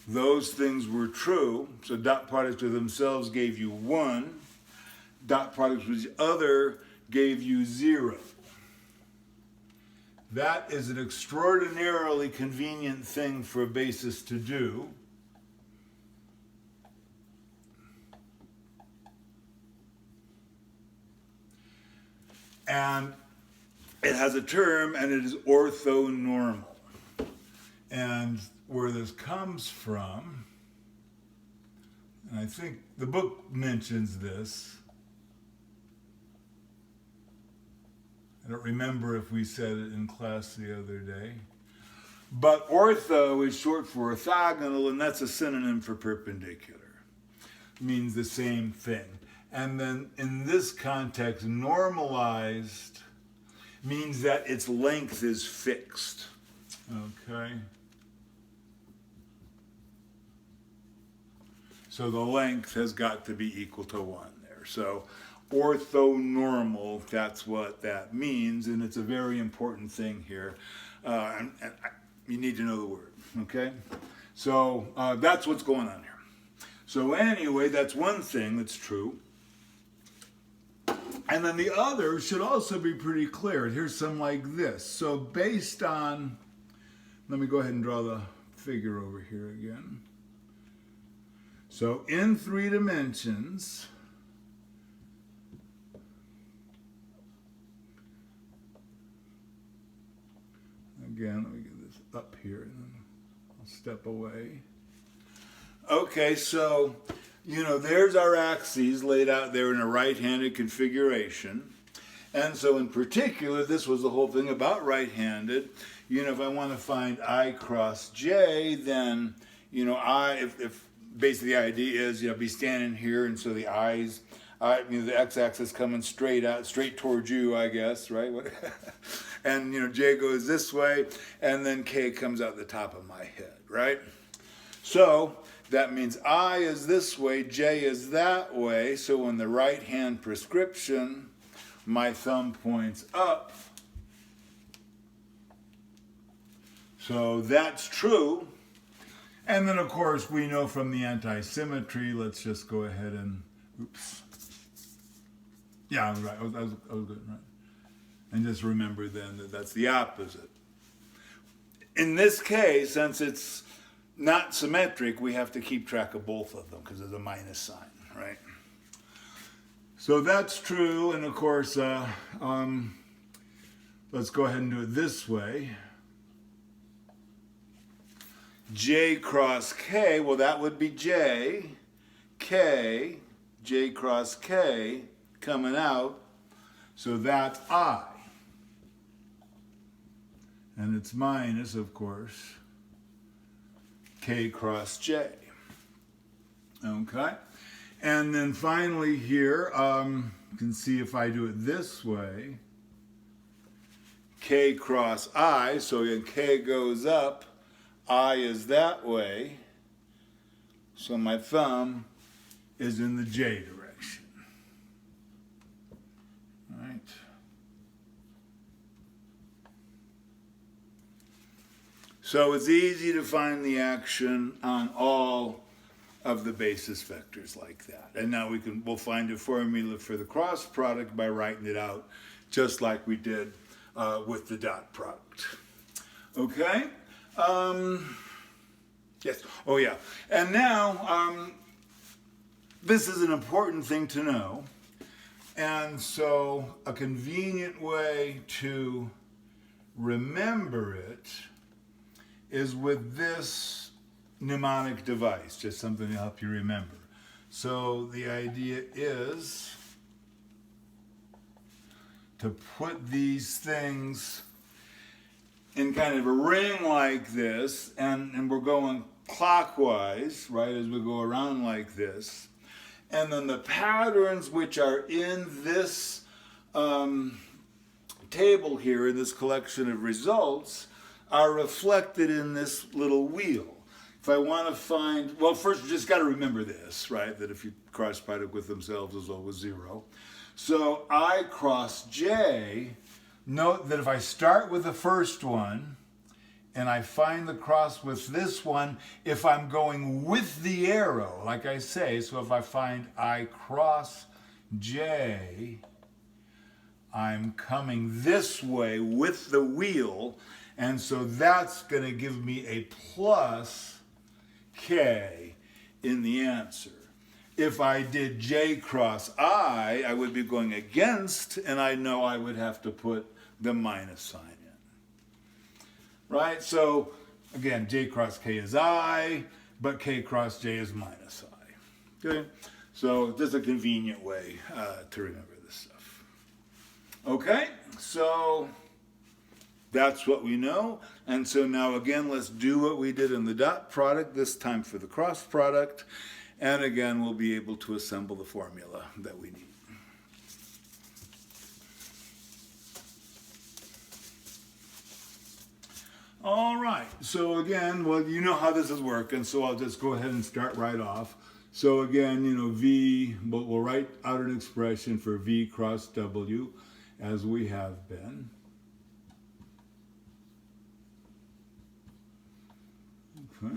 those things were true. So dot products of themselves gave you 1. Dot products with the other gave you 0. That is an extraordinarily convenient thing for a basis to do. And it has a term, and it is orthonormal. And where this comes from, and I think the book mentions this, I don't remember if we said it in class the other day. But ortho is short for orthogonal, and that's a synonym for perpendicular. It means the same thing. And then in this context, normalized means that its length is fixed. Okay? So the length has got to be equal to 1 there. So orthonormal, that's what that means, and it's a very important thing here. And you need to know the word, okay? So that's what's going on here. So anyway, that's one thing that's true. And then the other should also be pretty clear. Here's some like this. So based on, let me go ahead and draw the figure over here again. So in 3 dimensions, again, let me get this up here and then I'll step away. Okay, so, there's our axes laid out there in a right-handed configuration. And so in particular, this was the whole thing about right-handed. If I want to find I cross J, then, if basically the idea is, be standing here, and so the I's, the x-axis coming straight towards you, I guess, right? And, J goes this way, and then K comes out the top of my head, right? So that means I is this way, J is that way, so in the right-hand prescription, my thumb points up. So that's true. And then, of course, we know from the anti-symmetry, let's just go ahead and, oops. Yeah, I was right. I was good, right? And just remember then that that's the opposite. In this case, since it's not symmetric, we have to keep track of both of them because of the minus sign, right? So that's true, and of course, let's go ahead and do it this way. J cross K, well that would be J, K, J cross K coming out, so that's I. And it's minus, of course, K cross J. Okay? And then finally here, you can see if I do it this way, K cross I, so again K goes up, I is that way, so my thumb is in the J direction. All right. So it's easy to find the action on all of the basis vectors like that. And now we'll find a formula for the cross product by writing it out just like we did with the dot product. Okay? Yes. Oh yeah. And now this is an important thing to know. And so a convenient way to remember it is with this mnemonic device, just something to help you remember. So the idea is to put these things in kind of a ring like this, and we're going clockwise, right, as we go around like this. And then the patterns which are in this table here, in this collection of results, are reflected in this little wheel. If I want to find, well, first you just got to remember this, right, that if you cross product with themselves is always 0. So I cross J, note that if I start with the first one and I find the cross with this one, if I'm going with the arrow, like I say, so if I find I cross J, I'm coming this way with the wheel, and so that's going to give me a plus K in the answer. If I did J cross I would be going against, and I know I would have to put the minus sign in. Right? So, again, J cross K is I, but K cross J is minus I. Okay? So, just a convenient way to remember this stuff. Okay? So, that's what we know. And so now, again, let's do what we did in the dot product, this time for the cross product. And again, we'll be able to assemble the formula that we need. All right, so again, well, you know how this is working, so I'll just go ahead and start right off. So again, you know, V, we'll write out an expression for V cross W as we have been. Okay.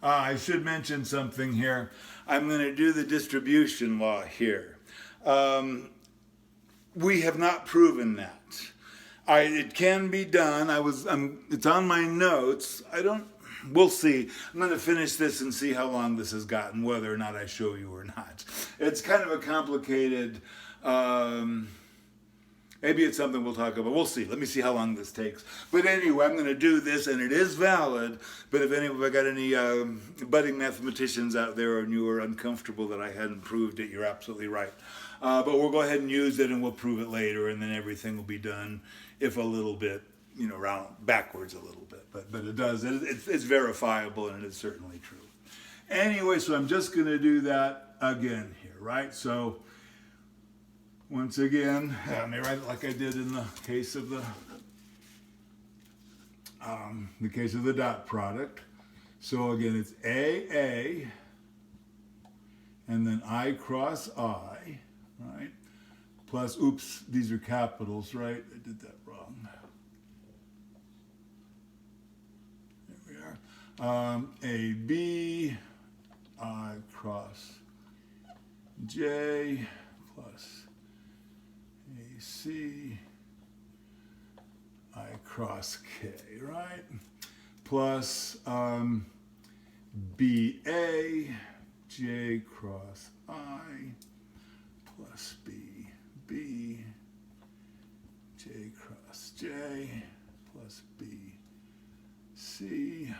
I should mention something here. I'm going to do the distribution law here. We have not proven that. It can be done. It's on my notes. We'll see. I'm going to finish this and see how long this has gotten, whether or not I show you or not. It's kind of a complicated, maybe it's something we'll talk about. We'll see. Let me see how long this takes. But anyway, I'm going to do this, and it is valid. But if I got any budding mathematicians out there and you were uncomfortable that I hadn't proved it, you're absolutely right. But we'll go ahead and use it, and we'll prove it later, and then everything will be done, if a little bit, you know, round backwards a little bit. But it does. It's verifiable, and it's certainly true. Anyway, so I'm just going to do that again here, right? So once again, let me write it like I did in the case of the dot product. So again, it's AA, and then I cross I, right? Plus, oops, these are capitals, right? I did that wrong. There we are. AB, I cross J, plus C I cross K, right? Plus BA J cross I plus B J cross J plus B C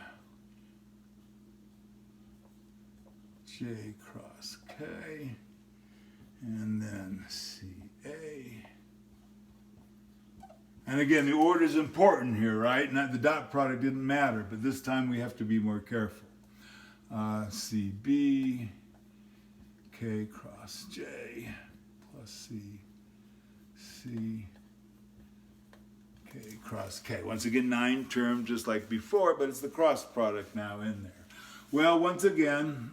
J cross K and then CA. And again, the order is important here, right? Not the dot product didn't matter, but this time we have to be more careful. CB, K cross J, plus C, K cross K. Once again, 9 terms just like before, but it's the cross product now in there. Well, once again,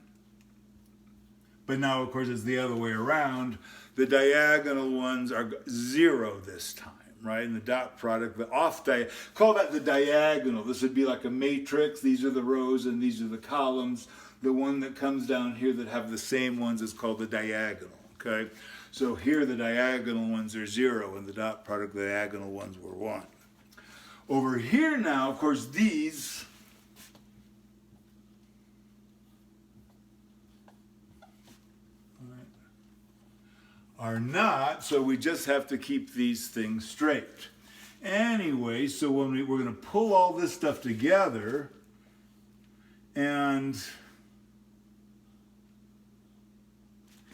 but now of course it's the other way around. The diagonal ones are 0 this time. Right, and the dot product, the call that the diagonal. This would be like a matrix. These are the rows and these are the columns. The one that comes down here that have the same ones is called the diagonal, okay? So here the diagonal ones are 0 and the dot product, the diagonal ones were 1. Over here now, of course, these are not, so we just have to keep these things straight. Anyway, so when we're going to pull all this stuff together, and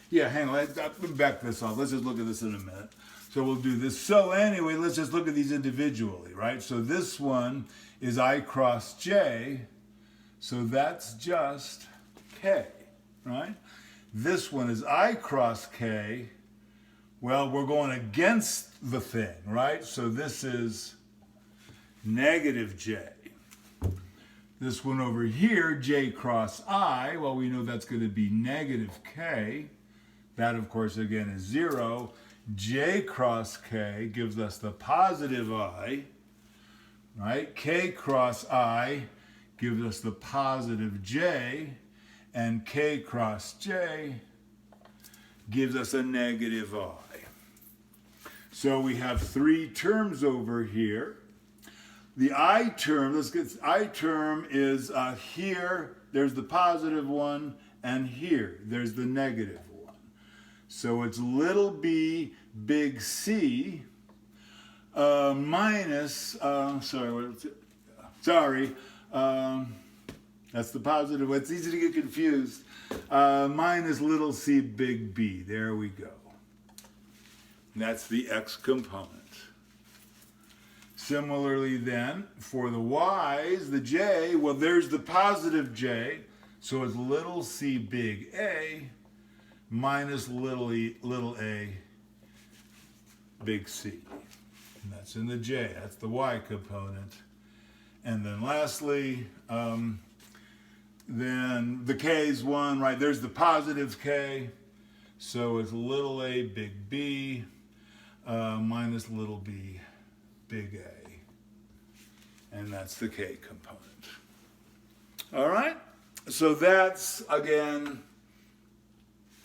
yeah, hang on, let me back this off. Let's just look at this in a minute. So we'll do this. So anyway, let's just look at these individually, right? So this one is I cross J, so that's just K, right? This one is I cross K. Well, we're going against the thing, right? So this is negative J. This one over here, J cross I, well, we know that's going to be negative K. That, of course, again, is 0. J cross K gives us the positive I, right? K cross I gives us the positive J, and K cross J gives us a negative I. So we have 3 terms over here. The I term, I term is here, there's the positive one, and here, there's the negative one. So it's little b, big C, minus, that's the positive one. It's easy to get confused. Minus little c, big B. There we go. And that's the x component. Similarly then, for the y's, the j, well, there's the positive j, so it's little c, big A, minus little a, big C. And that's in the j, that's the y component. And then lastly, then the k's 1, right, there's the positive k, so it's little a, big B, minus little b, big A. And that's the K component. All right? So that's, again,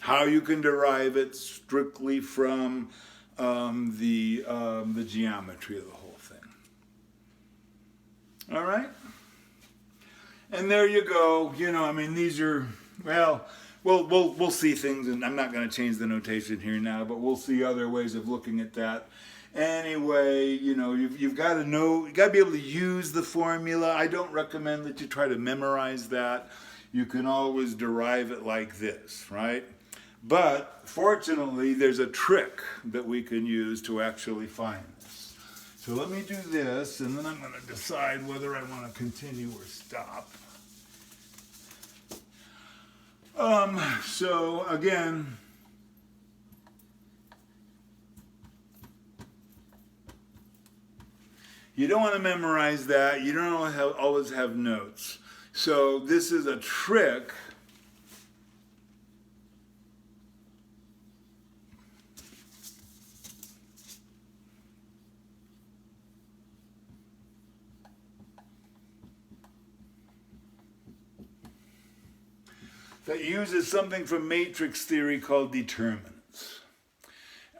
how you can derive it strictly from the geometry of the whole thing. All right? And there you go. You know, I mean, these are, well, we'll see things, and I'm not going to change the notation here now, but we'll see other ways of looking at that. Anyway, you know, you've got to know, you've got to be able to use the formula. I don't recommend that you try to memorize that. You can always derive it like this, right? But fortunately, there's a trick that we can use to actually find this. So let me do this, and then I'm going to decide whether I want to continue or stop. So again, you don't want to memorize that. You don't always have notes. So this is a trick that uses something from matrix theory called determinants.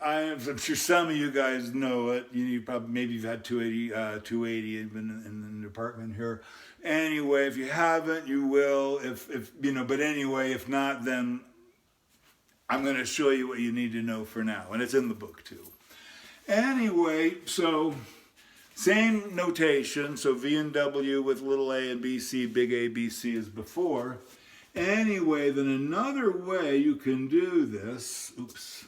I'm sure some of you guys know it. You probably, maybe you've had 280 even in the department here. Anyway, if you haven't, you will. If you know, but anyway, if not, then I'm going to show you what you need to know for now, and it's in the book too. Anyway, so same notation. So V and W with little a and BC, big A, BC as before. Anyway, then another way you can do this. Oops.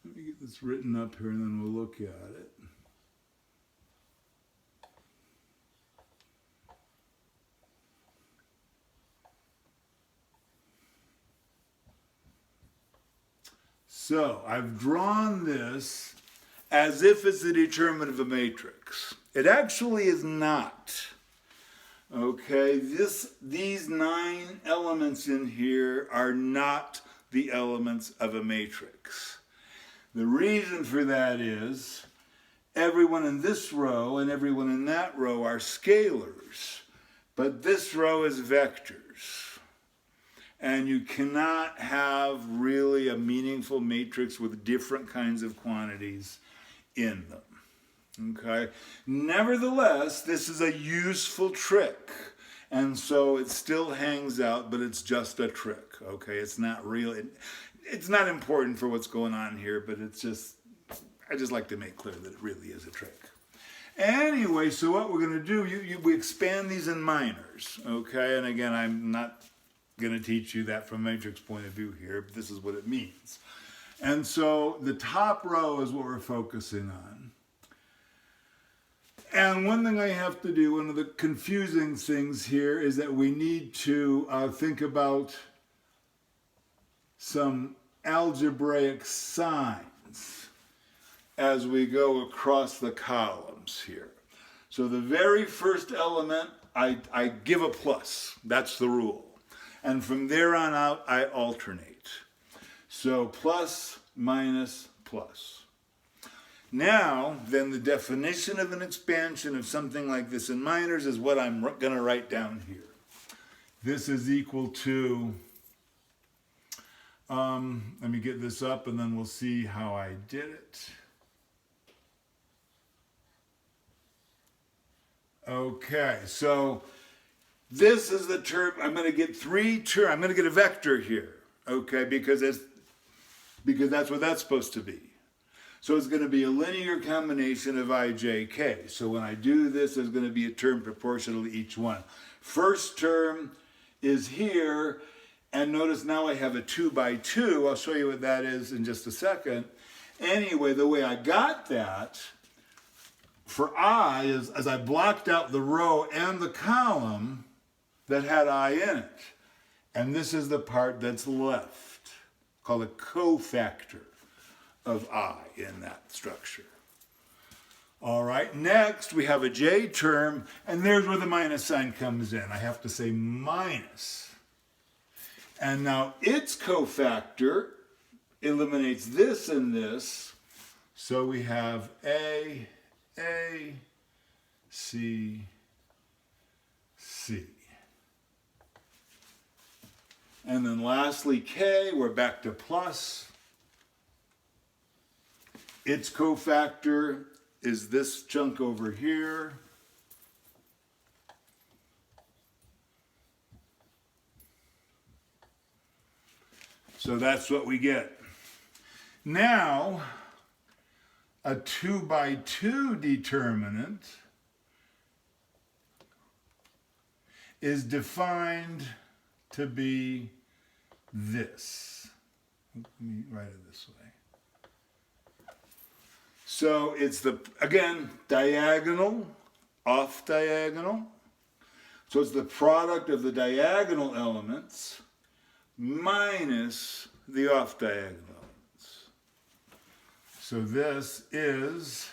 Let me get this written up here and then we'll look at it. So I've drawn this as if it's the determinant of a matrix. It actually is not. Okay, these 9 elements in here are not the elements of a matrix. The reason for that is everyone in this row and everyone in that row are scalars, but this row is vectors. And you cannot have really a meaningful matrix with different kinds of quantities in them. Okay? Nevertheless, this is a useful trick. And so it still hangs out, but it's just a trick. Okay? It's not real. It's not important for what's going on here, but it's just, I just like to make clear that it really is a trick. Anyway, so what we're going to do, we expand these in minors. Okay? And again, I'm not going to teach you that from a matrix point of view here, but this is what it means. And so the top row is what we're focusing on. And one thing I have to do, one of the confusing things here, is that we need to think about some algebraic signs as we go across the columns here. So the very first element, I give a plus. That's the rule. And from there on out, I alternate. So plus, minus, plus. Now, then the definition of an expansion of something like this in minors is what I'm going to write down here. This is equal to, let me get this up and then we'll see how I did it. Okay, so this is the term, I'm going to get 3 terms, I'm going to get a vector here, okay, because that's what that's supposed to be. So it's going to be a linear combination of I, J, K. So when I do this, there's going to be a term proportional to each one. First term is here, and notice now I have a 2 by 2. I'll show you what that is in just a second. Anyway, the way I got that for I is as I blocked out the row and the column that had I in it. And this is the part that's left, called a cofactor of I in that structure. All right, next we have a J term, and there's where the minus sign comes in. I have to say minus. And now its cofactor eliminates this and this, so we have A, C, C. And then lastly, K, we're back to plus. Its cofactor is this chunk over here. So that's what we get. Now, a 2 by 2 determinant is defined to be this. Let me write it this way. So it's the, again, diagonal, off diagonal. So it's the product of the diagonal elements minus the off diagonal elements. So this is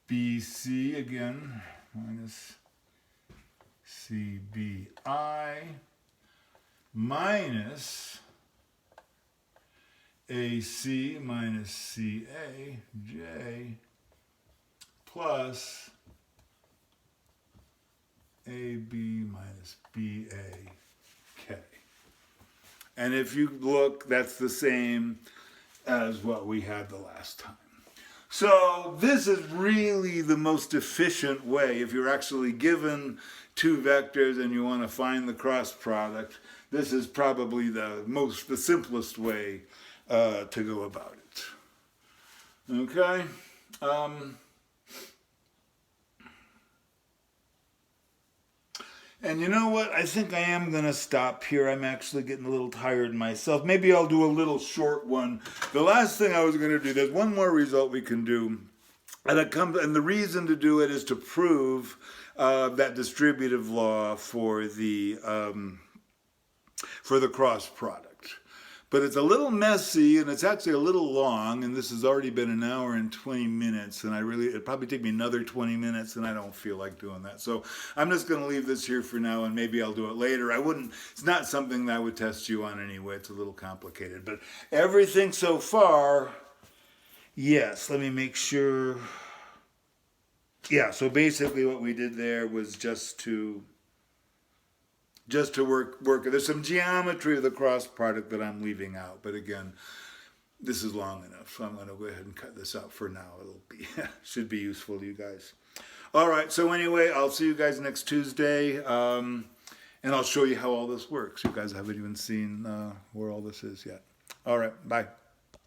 BC again, minus CBI minus AC minus CAJ plus AB minus B-A-K. And if you look, that's the same as what we had the last time. So this is really the most efficient way if you're actually given two vectors and you want to find the cross product. This is probably the simplest way to go about it. Okay. And you know what? I think I am going to stop here. I'm actually getting a little tired myself. Maybe I'll do a little short one. The last thing I was going to do, there's one more result we can do. And the reason to do it is to prove that distributive law for the cross product. But it's a little messy, and it's actually a little long, and this has already been an hour and 20 minutes, and it'd probably take me another 20 minutes, and I don't feel like doing that. So I'm just going to leave this here for now, and maybe I'll do it later. It's not something that I would test you on anyway. It's a little complicated. But everything so far, yes, let me make sure. Yeah, so basically what we did there was just to work. There's some geometry of the cross product that I'm leaving out, but again, this is long enough, so I'm going to go ahead and cut this out for now. Should be useful to you guys. All right, so anyway, I'll see you guys next Tuesday, and I'll show you how all this works. You guys haven't even seen where all this is yet. All right, bye.